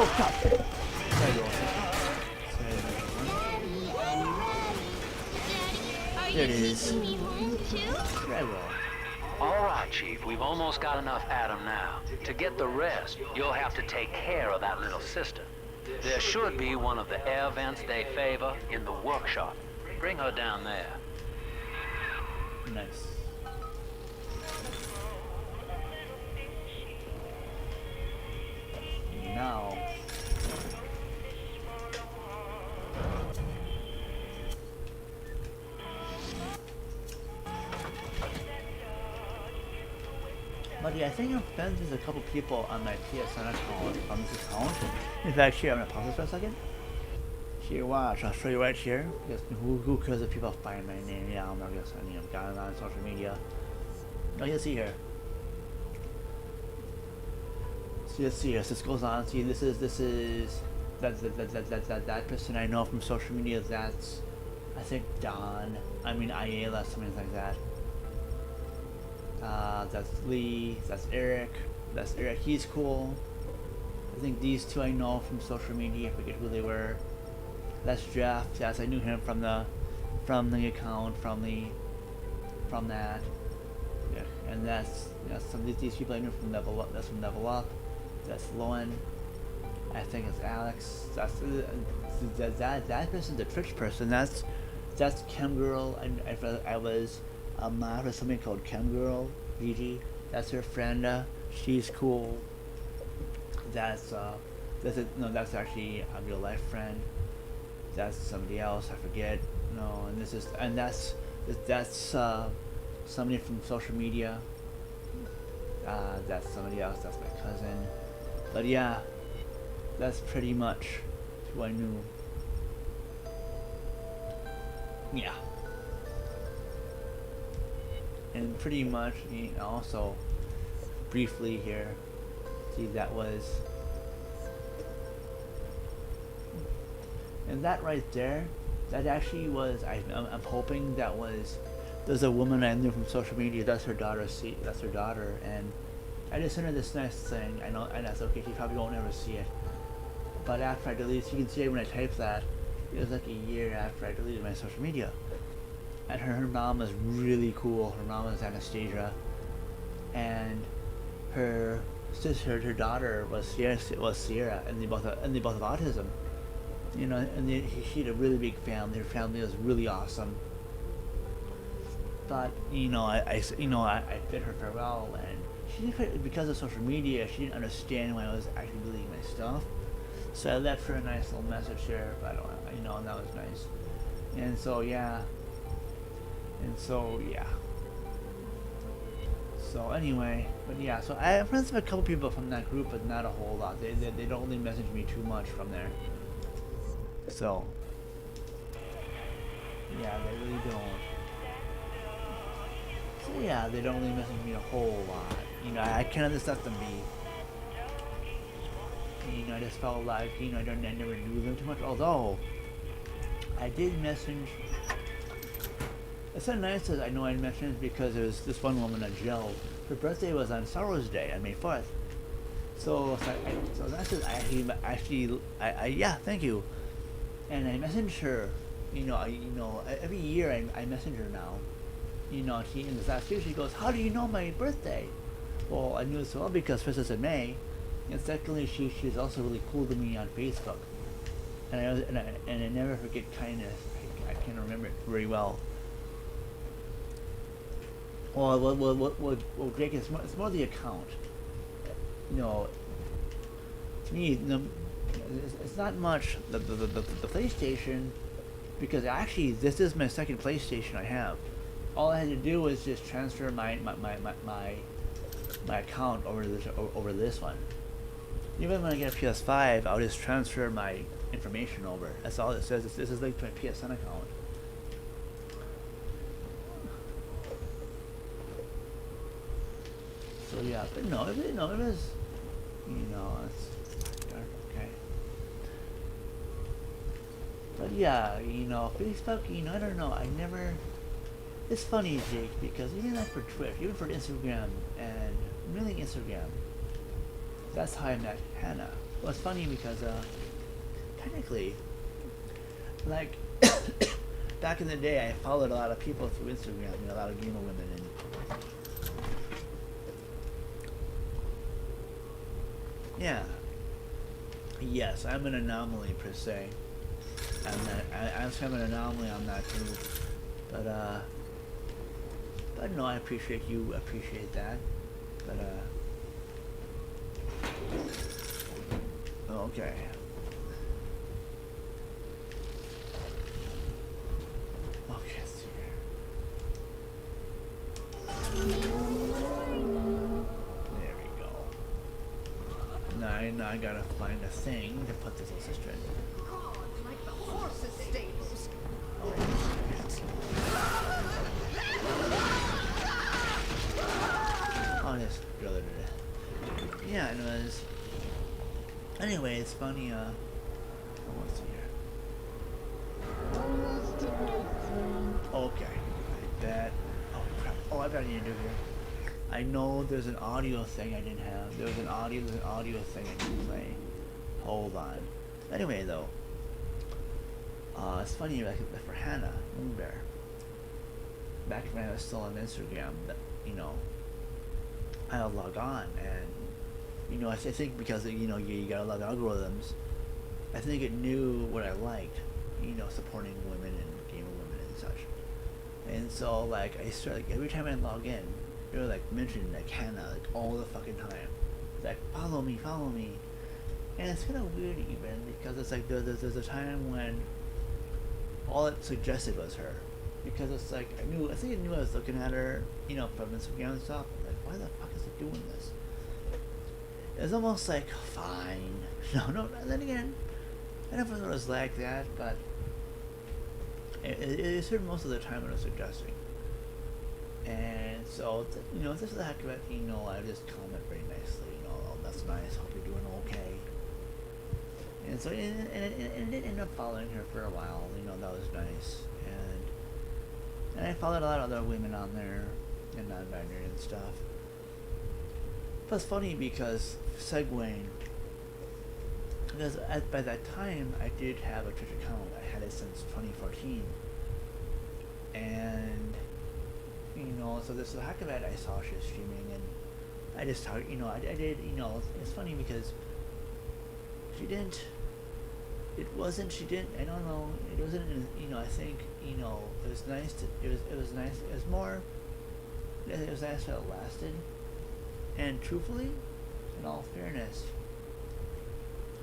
Oh, God. There you go. There it is. All right, Chief, we've almost got enough Adam now. To get the rest, you'll have to take care of that little sister. There should be one of the air vents they favor in the workshop. Bring her down there. Nice. Now. But yeah, I think I'm friends with a couple people on my PSN account from this account. In fact, here, I'm gonna pause this for a second. Here, watch. I'll show you right here. Because who cares if people find my name? Yeah, I'm not gonna sign it. I've got it on social media. No, you'll see here. So you'll see here. So this goes on. See, this is that person I know from social media. That's, I think, Don. I mean Ayala, something like that. That's Lee. That's Eric. That's Eric. He's cool. I think these two I know from social media. I forget who they were. That's Jeff. Yes, I knew him from the account from that. Yeah, and that's some of these people I knew from Level Up. That's from Level Up. That's Lowen. I think it's Alex. That's that person's a Twitch person. That's Chem Girl. I was a mod for something called Chem Girl. Gigi. That's her friend. She's cool. That's actually a real life friend. That's somebody else. I forget. No, and that's somebody from social media. That's somebody else. That's my cousin. But yeah, that's pretty much who I knew. Yeah. And pretty much, also briefly here, see that was, and that right there, that actually was, I'm hoping that was, there's a woman I knew from social media. That's her daughter. That's her daughter, and I just sent her this nice thing. I know, and that's okay. She probably won't ever see it. But after I deleted, you can see it when I typed that. It was like a year after I deleted my social media. And her mom was really cool. Her mom was Anastasia, and her sister, her daughter was Sierra, and they both have autism. And she had a really big family. Her family was really awesome. But I bid her farewell, and she didn't, because of social media, she didn't understand why I was actually deleting my stuff. So I left her a nice little message here. But and that was nice. And so yeah. So anyway, but yeah, so I have friends with a couple people from that group, but not a whole lot. They don't really message me too much from there. So yeah, they really don't. So yeah, they don't really message me a whole lot. I kind of just let them be. I just felt like I never knew them too much. Although I did message. It's so nice that I know I mentioned because there was this one woman, Jill. Her birthday was on Sorrow's Day, on May 4th. So that's just actually, yeah, thank you. And I messaged her. Every year I message her now. She in this last year she goes, "How do you know my birthday?" Well, I knew it so well because first it's in May, and secondly she's also really cool to me on Facebook. And I never forget kindness. I can't remember it very well. Well, Jake, it's more the account. To me, it's not much the PlayStation, because actually this is my second PlayStation I have. All I had to do was just transfer my account over this one. Even when I get a PS5, I'll just transfer my information over. That's all it says. This is linked to my PSN account. So yeah, but it was, it's okay. But yeah, Facebook, I don't know, I never, it's funny, Jake, because even like for Twitch, even for Instagram, and really Instagram, that's how I met Hannah. Well, it's funny because, technically, like, back in the day, I followed a lot of people through Instagram, a lot of gamer women, and yeah. Yes, I'm an anomaly per se. I'm kind of an anomaly on that group. But no, I appreciate you appreciate that. But okay. Okay, let's see here. Now I gotta find a thing to put this little sister in. God, like the horror yeah, it was. Anyway, it's funny. Let's see here. Okay, I bet. Oh crap! Oh, I bet I need to do here. I know there's an audio thing I didn't have. There's an audio thing I didn't play. Hold on. Anyway, though, it's funny like for Hannah Moonbear. Back when I was still on Instagram, that I'll log on and I think because you gotta love algorithms. I think it knew what I liked, supporting women and gaming women and such. And so like I started like every time I log in, they were like mentioning like Hannah like all the fucking time. It's like follow me. And it's kind of weird even because it's like there's a time when all it suggested was her. Because it's like I think it knew I was looking at her, from Instagram and stuff. Like, why the fuck is it doing this? It's almost like fine. No. Then again, I never thought it was like that, but it's here most of the time when it was suggesting. And so, just for the heck of it, I just comment very nicely. Oh, that's nice. Hope you're doing okay. And so, and it did end up following her for a while. That was nice. And I followed a lot of other women on there, and non-binary and stuff. But it's funny because segueing, because by that time I did have a Twitch account. I had it since 2014, and so this is the heck of it. I saw she was streaming, and I just talked. I did. It's funny because she didn't. It wasn't. She didn't. I don't know. It wasn't. I think. It was nice. It was nice. It was more. It was nice that it lasted. And truthfully, in all fairness,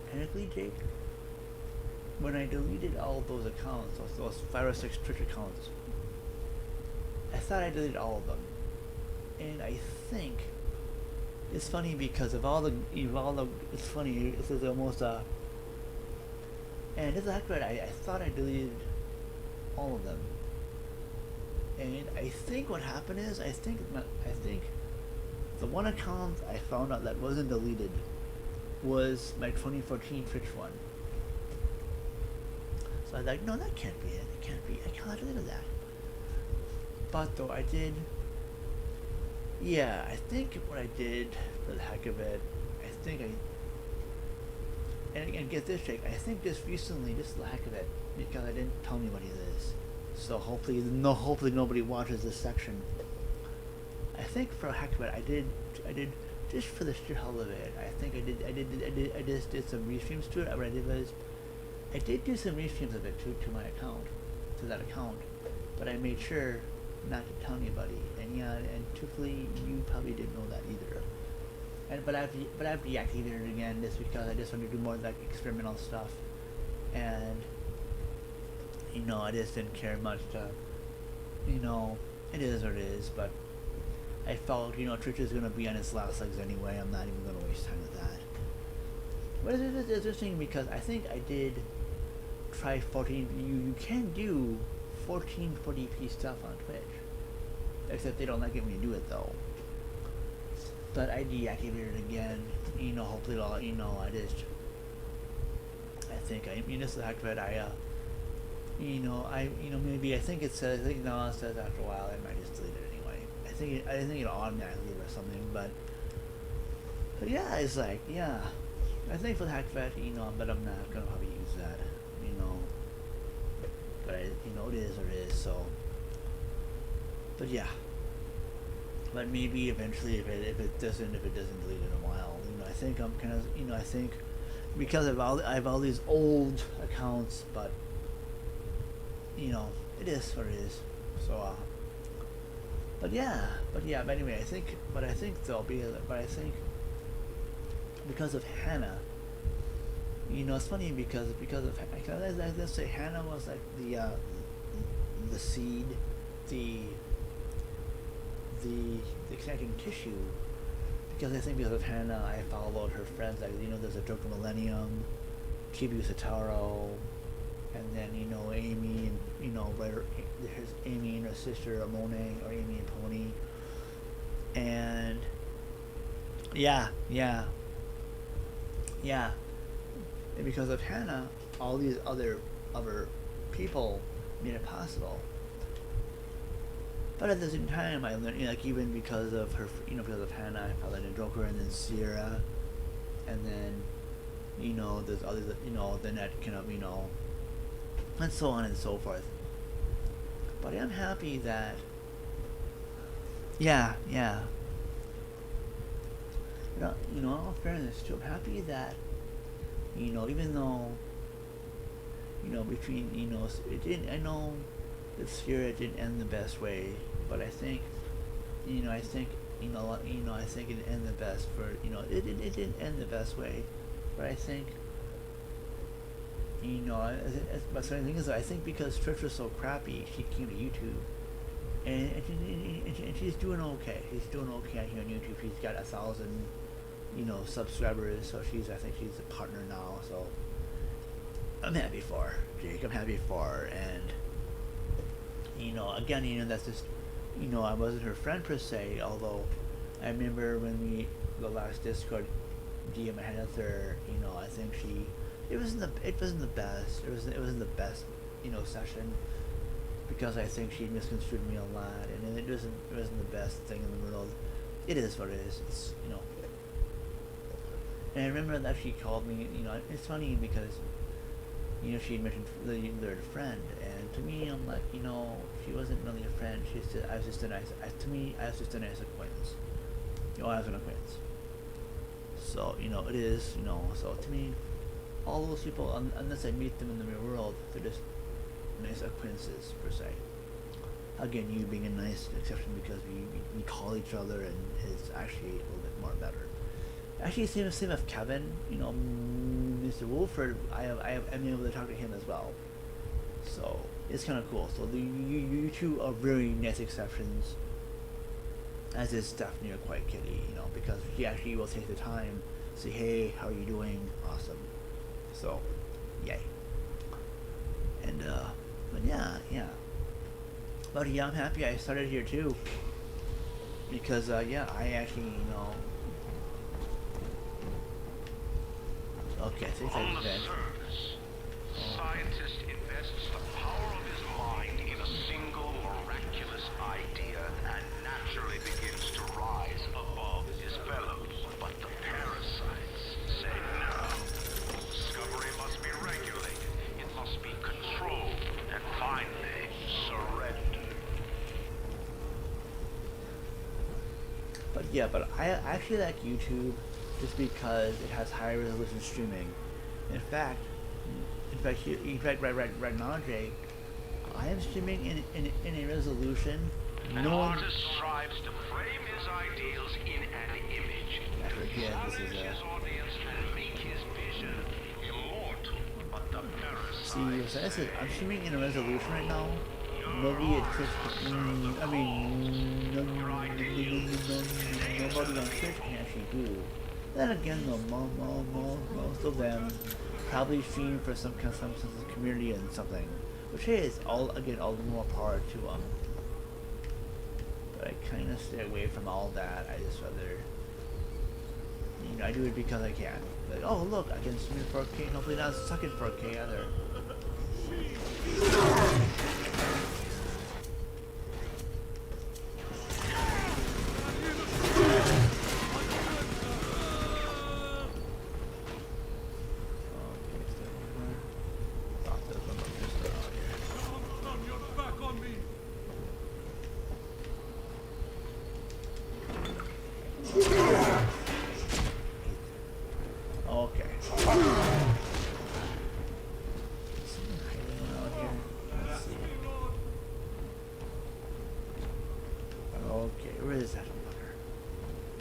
technically, Jake, when I deleted all of those accounts, those 5 or 6 Twitch accounts, I thought I deleted all of them. And I think it's funny because of all the it's funny. This is almost and it's accurate. I thought I deleted all of them. And I think what happened is I think the one account I found out that wasn't deleted was my 2014 Twitch one. So I was like, no, that can't be it. It can't be. I can't delete that. But though I did. Yeah, I think what I did for the heck of it, and get this, Jake, I think just recently, just the heck of it, because I didn't tell anybody this. So hopefully nobody watches this section. I think for a heck of it, I did just for the sheer hell of it. I think I just did some restreams to it. What I did was, I did do some restreams of it to my account, to that account, but I made sure not to tell anybody. And yeah, and truthfully, you probably didn't know that either. But I've deactivated it again just because I just wanted to do more like experimental stuff, and I just didn't care much to, it is what it is. But I felt, Twitch is gonna be on its last legs anyway. I'm not even gonna waste time with that. But it's interesting because I think I did try 14. You can do 1440p stuff on Twitch, except they don't like it when you do it though. But I deactivated it again. Hopefully it'll. I think this is the heck of it. Maybe I think it says. It says after a while I might just delete it anyway. I think it'll automatically or something. But yeah, it's like I think for the heck of it, but I'm not gonna probably use that. But it is what it is. So. But yeah. But maybe eventually, if it doesn't delete in a while, I think I'm kind of, I think because I have all these old accounts, but it is what it is. So, but anyway, I think because of Hannah, it's funny because of let's say Hannah was like the seed, the connecting tissue, because I think because of Hannah, I followed her friends, like, there's a Joker Millennium, Chibi Sataro, and then, Amy, and, there's Amy and her sister, Amone, or Amy and Pony, and Yeah, yeah, yeah. And because of Hannah, all these other people made it possible. But at the same time, I learned, you know, like even because of her, you know, because of Hannah, I found out Joker, and then Sierra, and then, you know, there's others, you know, then that kind of, you know, and so on and so forth. But I am happy that, yeah, yeah. You know, in all fairness too, I'm happy that, you know, even though, you know, between, you know, it didn't, I know that Sierra didn't end the best way, but I think, you know, I think it didn't end the best for, you know, it didn't end the best way, but I think, you know, but the thing is, I think because Twitch was so crappy, she came to YouTube, and she's doing okay. She's doing okay here on YouTube. She's got 1,000, you know, subscribers, so I think she's a partner now. So I'm happy for her, Jake. I'm happy for her, and you know, again, you know, that's just, you know, I wasn't her friend per se, although I remember when the last Discord DM I had with her, you know, I think it wasn't the best. It wasn't the best, you know, session, because I think she misconstrued me a lot, and it wasn't the best thing in the world. It is what it is. It's, you know. And I remember that she called me. You know, it's funny because, you know, she had mentioned the friend, and to me, I'm like, you know, she wasn't really a friend. I was just a nice acquaintance. You know, I was an acquaintance. So, you know, it is, you know. So to me, all those people, unless I meet them in the real world, they're just nice acquaintances per se. Again, you being a nice exception because we call each other, and it's actually a little bit more better. Actually, same with Kevin. You know, Mr. Wolford, I'm able to talk to him as well. So it's kind of cool. So you two are very nice exceptions. As is Stephanie or Quiet Kitty, you know, because she actually will take the time to say, hey, how are you doing? Awesome. So, yay. And but yeah. But yeah, I'm happy I started here too. Because yeah, I actually, you know. Okay, I think I On the vent. surface, scientist invests the power of his mind in a single miraculous idea and naturally begins to rise above his fellows. But the parasites say no. Discovery must be regulated. It must be controlled. And finally, surrender. But yeah, but I actually like YouTube just because it has high resolution streaming. In fact, right now, Jake, I am streaming in a resolution An artist strives to frame his ideals in an image. After again, this is His audience and make his vision immortal. But the parasite. so this is, I'm streaming in a resolution right now. Nobody at Twitch, I mean, nobody on Twitch can actually do. Then again, though, most of them probably stream for some kind of sense of community and something, which hey, is all the more power to them. But I kind of stay away from all that. I just rather, you know, I do it because I can. Like, oh look, I can stream in 4K. Hopefully not suck in 4K either.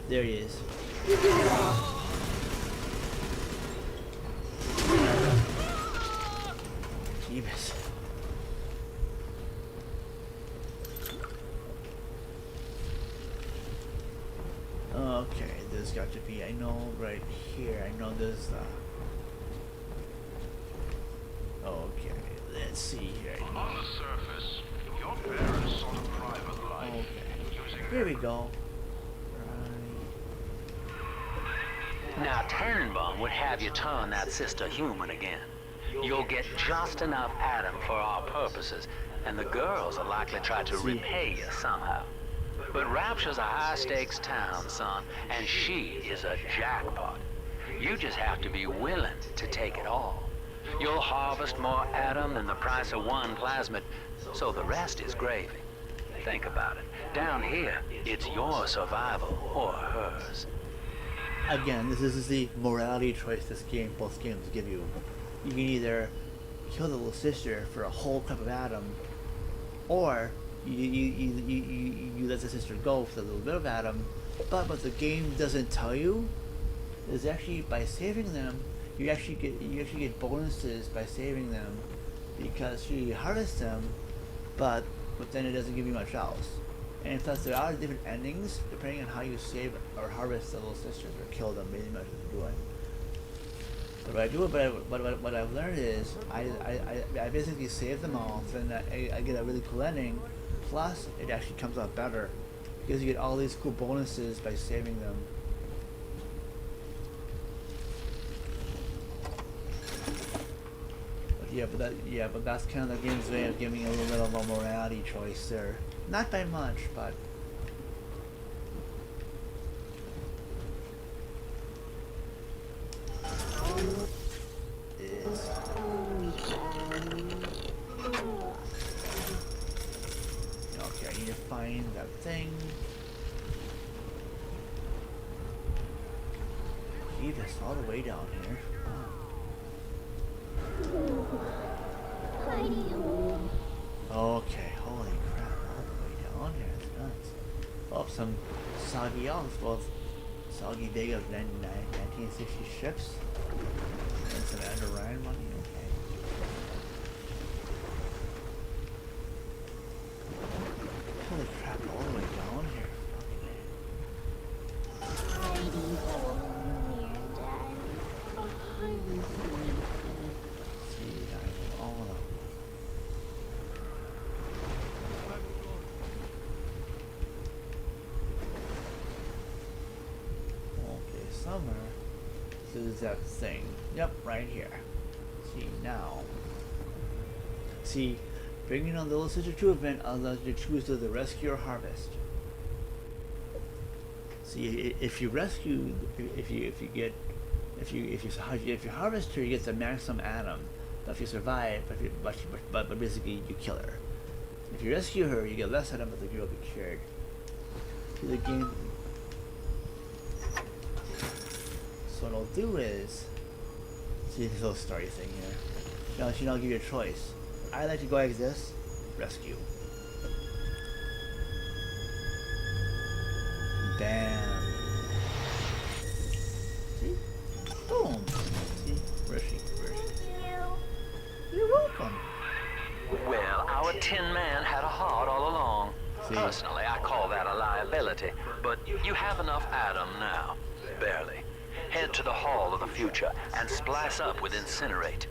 There he is. Jeebus. Okay, there's got to be, I know right here, I know there's okay, let's see here. On the surface, your parents sought a private life. Okay, here we go. Right. Now, Tannenbaum would have you turn that sister human again. You'll get just enough Adam for our purposes, and the girls are likely to try to repay you somehow. But Rapture's a high-stakes town, son, and she is a jackpot. You just have to be willing to take it all. You'll harvest more Adam than the price of one plasmid, so the rest is gravy. Think about it. Down here, it's your survival or hers. Again, this is the morality choice both games give you. You can either kill the little sister for a whole cup of Adam, or you let the sister go for a little bit of Adam. But what the game doesn't tell you is actually by saving them, you actually get bonuses by saving them, because you harvest them, but then it doesn't give you much else. And plus, there are different endings depending on how you save or harvest the little sisters or kill them, pretty much what you're doing. But what I've learned is I basically save them all, so then I get a really cool ending. Plus, it actually comes out better because you get all these cool bonuses by saving them. But that's kind of the game's way of giving a little bit of a morality choice there. Not by much, but is okay. I need to find that thing. Leave us all the way down here. Okay, holy crap, all the way down here, that's nuts. Oh, some soggy elves, both soggy big of 1960 ships, and some Andrew Ryan money, okay. Holy crap, all the way down here. This is that thing. Yep, right here. See, now. See, bringing on the Little Sister 2 event allows you to choose the rescue or harvest. See, if you rescue, if you harvest her, you get the maximum Adam. But if you survive, but basically you kill her. If you rescue her, you get less Adam, but the girl will be cured. See, the game. So what I'll do is, see this little story thing here. Now, I'll give you a choice. I like to go like this, rescue. Bam. See? Boom. See? Where is she? You're welcome. Well, our Tin Man had a heart all along. See? Personally, I call that a liability, but you have enough Adam now. Barely. Head to the Hall of the Future and splice up with Incinerate.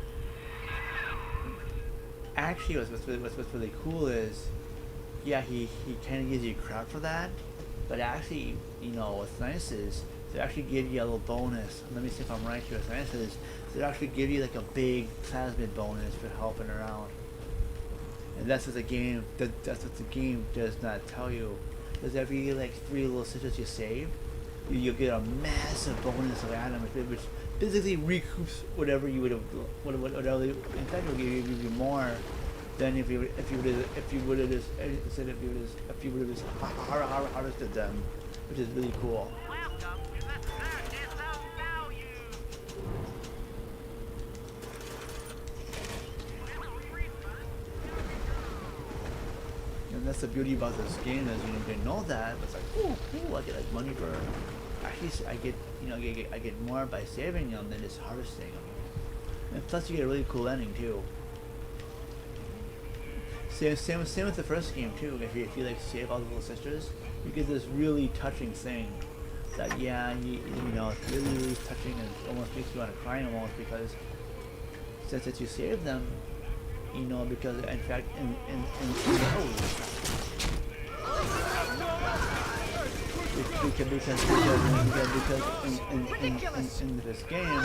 Actually, what's really cool is, yeah, he kind of gives you crap for that, but actually, what's nice is they actually give you a little bonus. Let me see if I'm right here. What's nice is they actually give you like a big plasmid bonus for helping her out, and that's what the game does not tell you. Because every like 3 little sisters you save, you'll get a massive bonus of Adam, which basically recoups whatever you would have. Whatever. In fact, it will give you more than if you would have just harvested them, which is really cool. And that's the beauty about this game, is you didn't know that, but it's like, ooh, I get like money for. Actually, I get more by saving them than just harvesting them. And plus, you get a really cool ending too. Same with the first game too. If you like save all the little sisters, you get this really touching thing. That it's really touching and almost makes you want to cry almost, because since you save them, because in fact because in this game,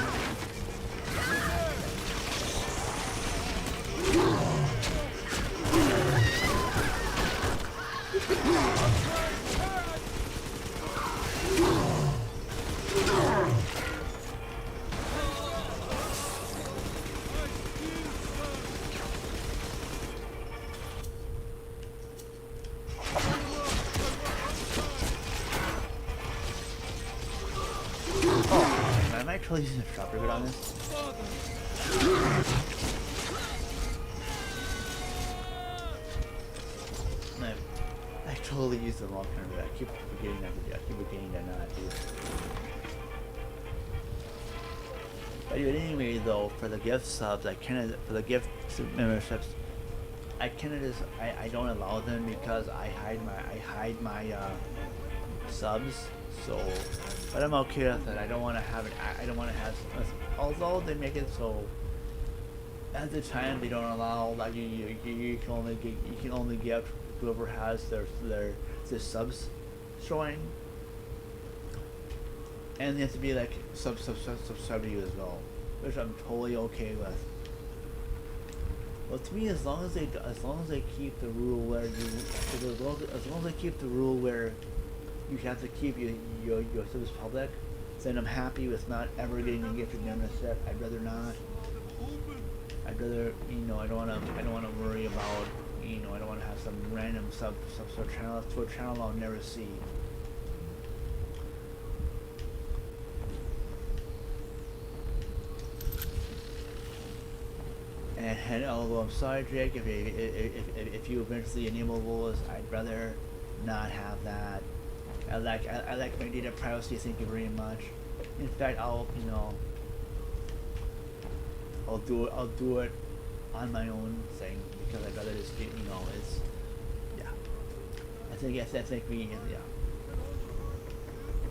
am I actually using a shot brigade on this? No, I totally used the wrong kind of. I keep forgetting that to do. I keep forgetting to not do it. But anyway, though, for the gift subs, for the gift memberships, I don't allow them because I hide my subs. So, but I'm okay with it. I don't want to have it. I don't want to have. Although they make it so. At the time, they don't allow like you can only get whoever has their subs showing, and they have to be like sub to you as well, which I'm totally okay with. Well, to me, as long as they keep the rule where as long as they keep the rule where you have to keep your subs public, then I'm happy with not ever getting a gifted membership. I'd rather not. I'd rather, I don't want to worry about, I don't want to have some random sub channel to a channel I'll never see. And although I'm sorry, Drake, if you eventually enable rules, I'd rather not have that. I like my data privacy. Thank you very much. In fact, I'll do it on my own thing because I'd rather just get, it's, yeah. I think we, yeah.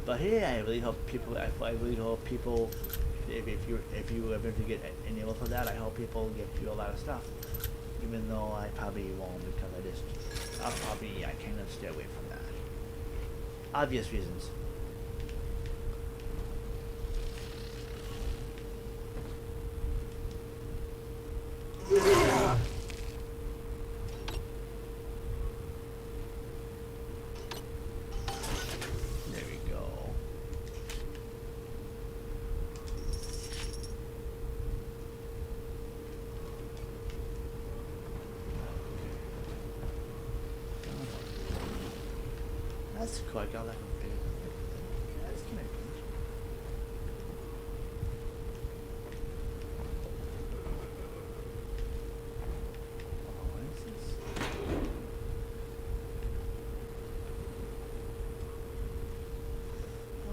But hey, I really hope people, if you eventually get enabled for that, I hope people get you a lot of stuff. Even though I probably won't because I kind of stay away from that. Obvious reasons. That's cool. I got that from Facebook. Yeah, that's kind of cool. Oh, what is this?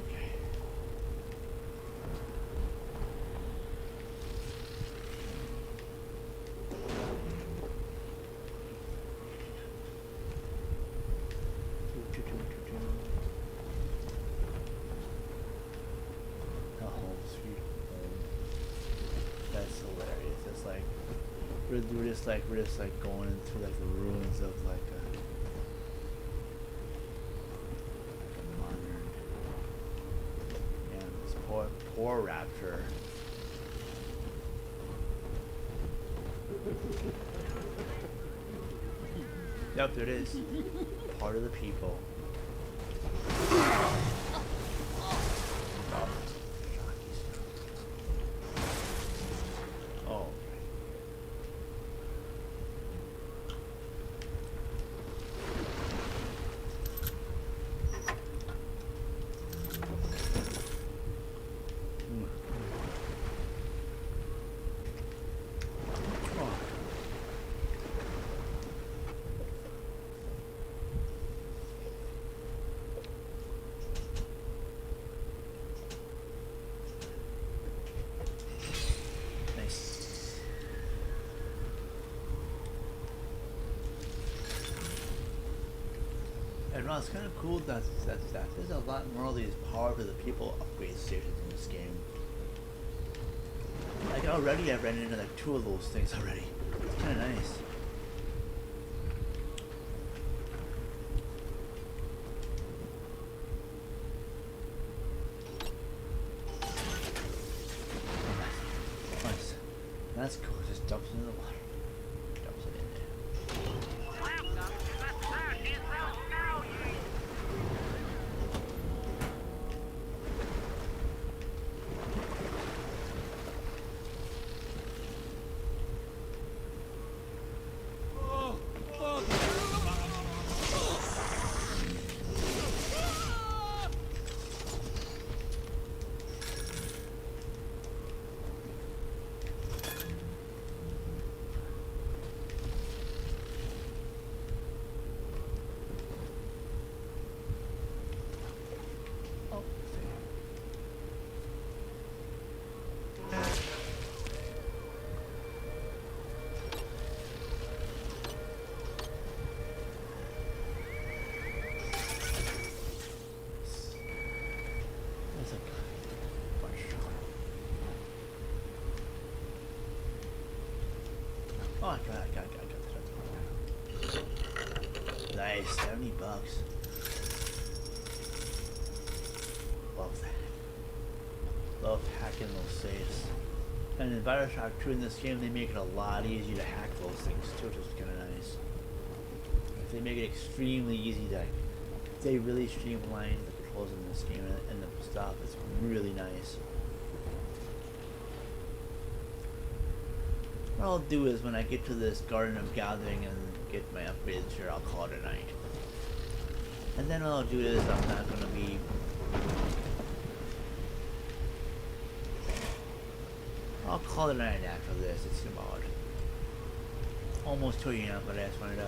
Okay. We're just like going into like the ruins of like a modern, yeah, this poor raptor. Yep, there it is. Part of the people. Oh. And it's kind of cool that there's a lot more of these power to the people upgrade stations in this game. Like already I've ran into like 2 of those things already. It's kind of nice. Nice. That's cool. Just dumps it in the water. Dumps it in there. Oh, fuck! Oh, there's a bunch. Oh, I got it. Nice, $70. Love that. Love hacking those safes. And in Bioshock 2 in this game, they make it a lot easier to hack those things too, which is kind of nice. They make it extremely easy to. They really streamline the controls in this game and the stuff. It's really nice. What I'll do is when I get to this Garden of Gathering and get my upgrades here, I'll call it a night. And then what I'll do is I'm not going to be. I'll call it a night after this. It's about almost 2 a.m. but I just wanted to.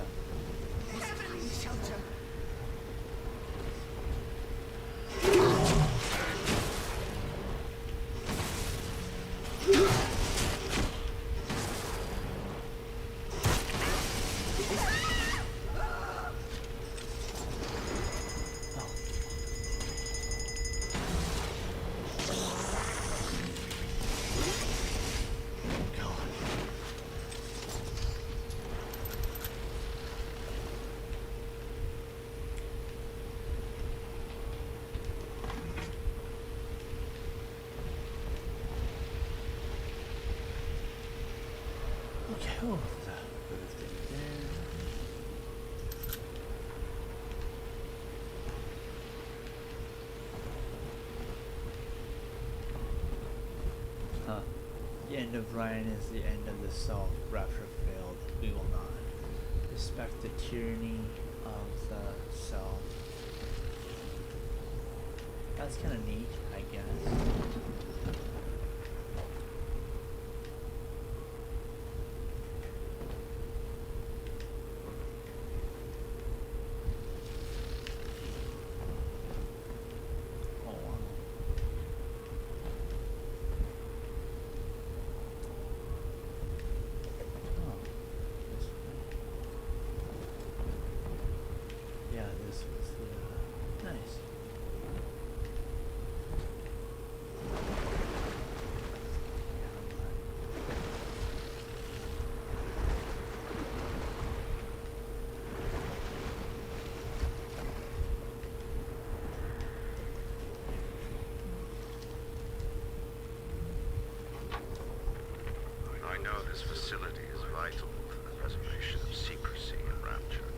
Okay, oh, huh. The end of Ryan is the end of the self. Rapture failed. We will not respect the tyranny of the self. That's kind of neat, I guess. I know this facility is vital for the preservation of secrecy in Rapture,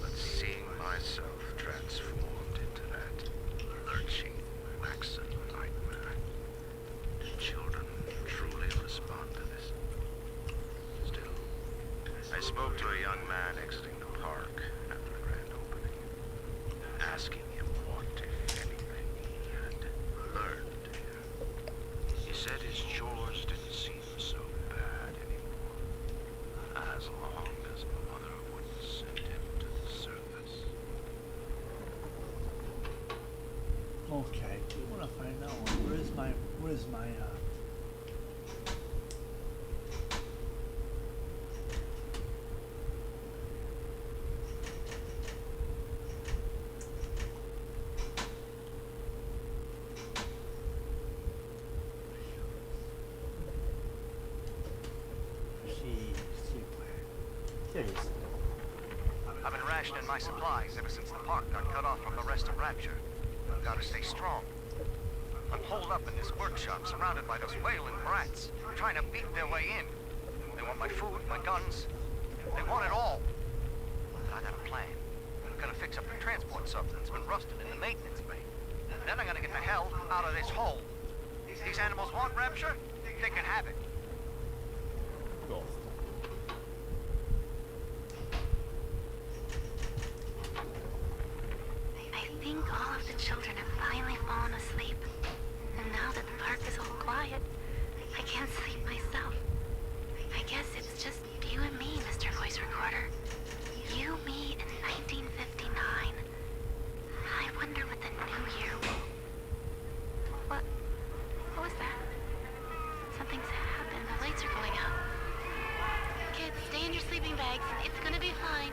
but seeing myself transformed into that lurching waxen nightmare, do children truly respond to this? Still, I spoke to a young man exiting the park after the grand opening, asking him what, if anything, he had learned here. He said his chores didn't seem so bad anymore, as long as Mother wouldn't send him to the surface. Okay, we want to find out where's my there it is. I've been rationing my supplies ever since the park got cut off from the rest of Rapture. Gotta stay strong. I'm holed up in this workshop, surrounded by those whaling brats, trying to beat their way in. They want my food, my guns. They want it all. But I got a plan. I'm gonna fix up the transport sub that's been rusted in the maintenance bay. Then I'm gonna get the hell out of this hole. These animals want rapture? They can have it. Cool. I think all of the children have finally fallen asleep. And now that the park is all quiet, I can't sleep myself. I guess it's just you and me, Mr. Voice Recorder. You, me, in 1959. I wonder what the new year will... What was that? Something's happened. The lights are going out. Kids, stay in your sleeping bags. It's gonna be fine.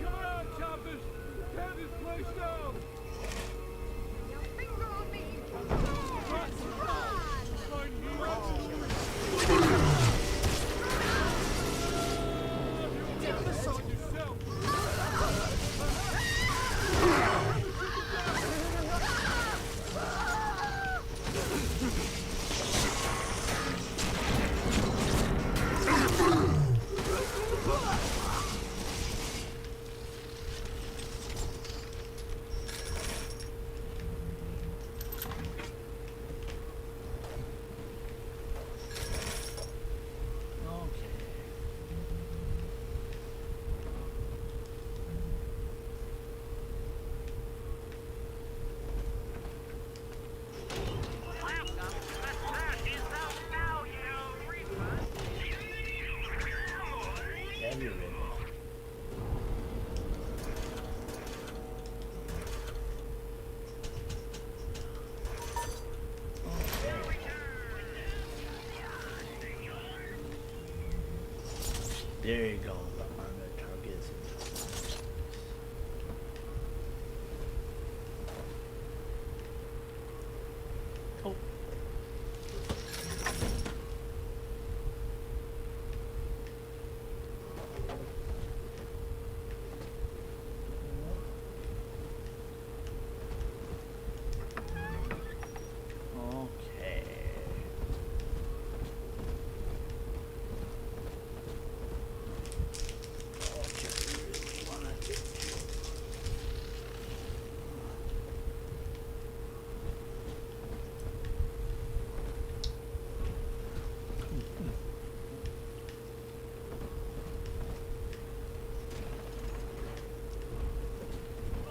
Come on, choppers! Tear this place down! Your finger on me! Find Take the sword! yourself! Okay. Heavy ribbon. There you go, the armored targets. Oh. Okay.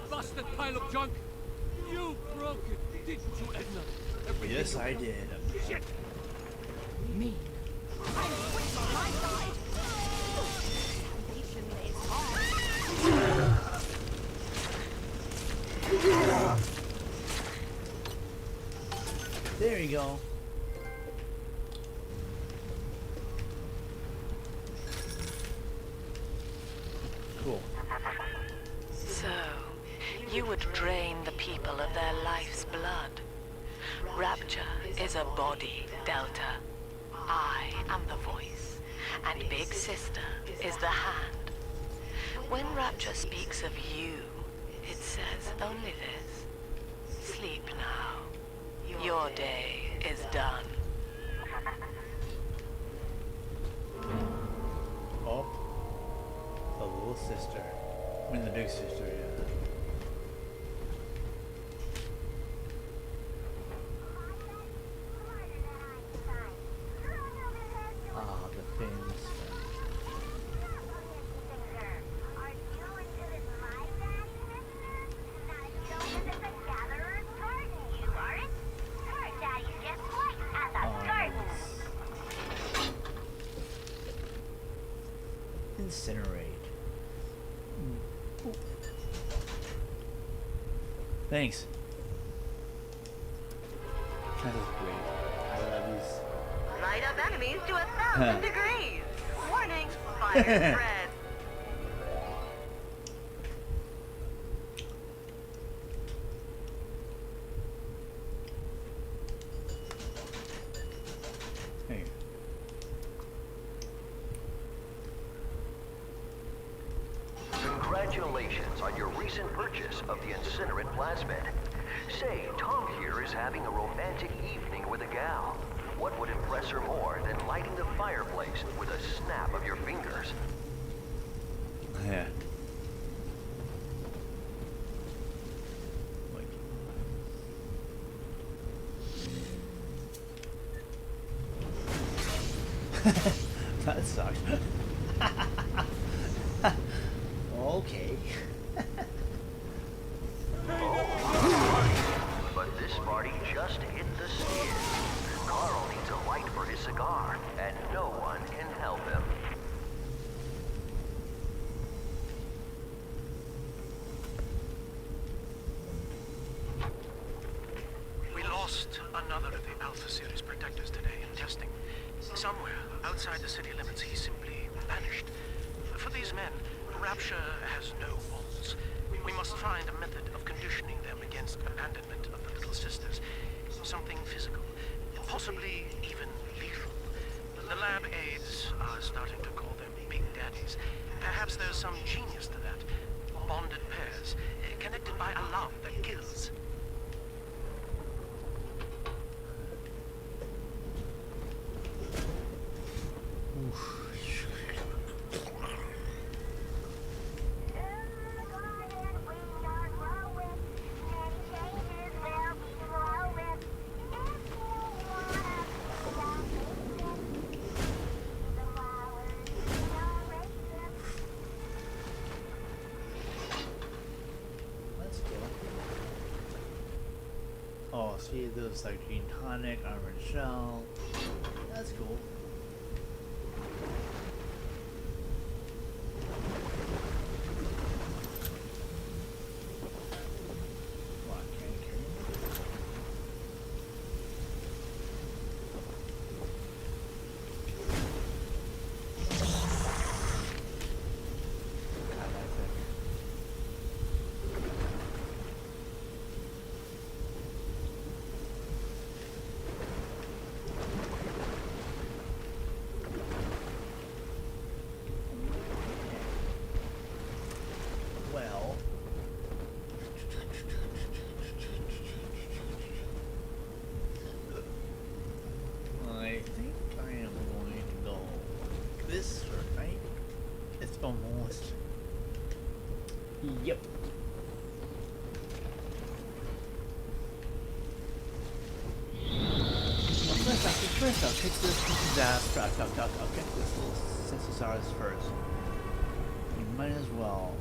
Busted pile of junk! You broke it, didn't you, Edna? Everything Yes, you- I did. Shit! Mean. I'm quick on my side! Salvation is hard. There you go. Cool. So, you would drain the people of their life's blood. Rapture is a body, Delta. I am the voice, and Big Sister is the hand. When Rapture speaks of you, it says only this. Sleep now. Your day is done. Oh. The little sister. I mean the big sister, yeah. Ah, the fins. Incinerate. Thanks. That is great. I love these. Light up enemies to 1,000 degrees. Warning, fire spread. recent purchase of the incinerant plasmid. Say, Tom here is having a romantic evening with a gal. What would impress her more than lighting the fireplace with a snap of your fingers? Yeah. That sucks. Okay. But this party just hit the skid. Carl needs a light for his cigar, and no one can help him. We lost another of the Alpha Series protectors today in testing. Somewhere outside the city limits, he simply vanished. For these men, Rapture has no walls. We must find a method of conditioning them against abandonment of the Little Sisters. Something physical, possibly even lethal. The lab aides are starting to call them Big Daddies. Perhaps there's some genius to that. Bonded pairs, connected by a love that kills. Oh, see, those like green tonic, armored shell. That's cool. What, can I carry it? God, that's it. Well, I think I am going to go this right. It's almost. Yep. First I'll kick this ass. I'll kick this little Sensosaurus first. You might as well.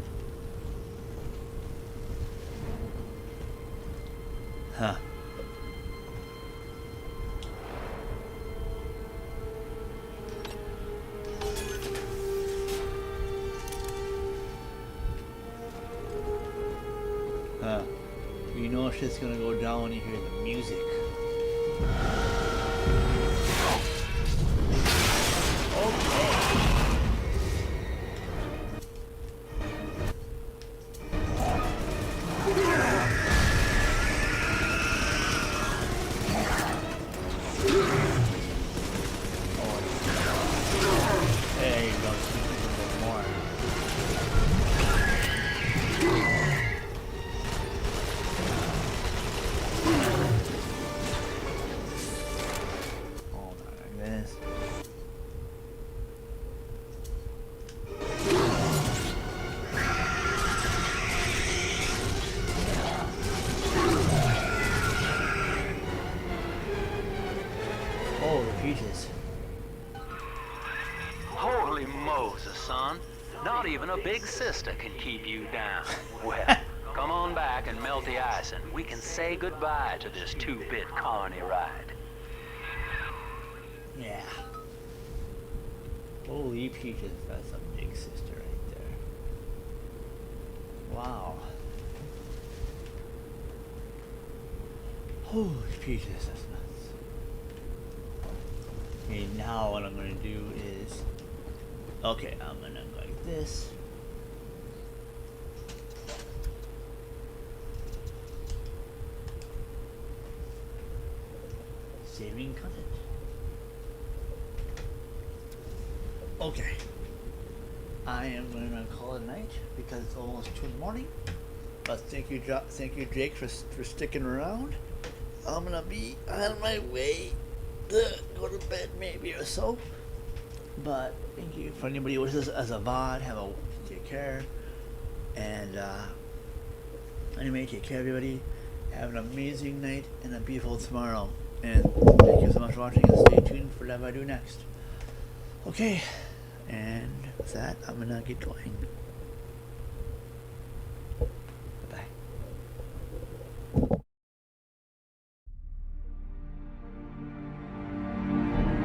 Huh. Huh. You know shit's gonna go down when you hear the music. There you go, just a little more. Oh, not like this. Oh, the peaches. Holy Moses, son. Not even a big sister can keep you down. Well, come on back and melt the ice and we can say goodbye to this two-bit carny ride. Yeah. Holy peaches, that's a big sister right there. Wow. Holy peaches, that's nuts. Okay, now what I'm gonna do is, okay, I'm gonna go like this. Saving content. Okay. I am gonna call it a night because it's almost 2 in the morning. But thank you, Jake, for sticking around. I'm gonna be on my way to go to bed maybe or so. But thank you for anybody who watches as a VOD. Take care. And anyway, take care, everybody. Have an amazing night and a beautiful tomorrow. And thank you so much for watching, and stay tuned for whatever I do next. Okay, and with that, I'm gonna get going.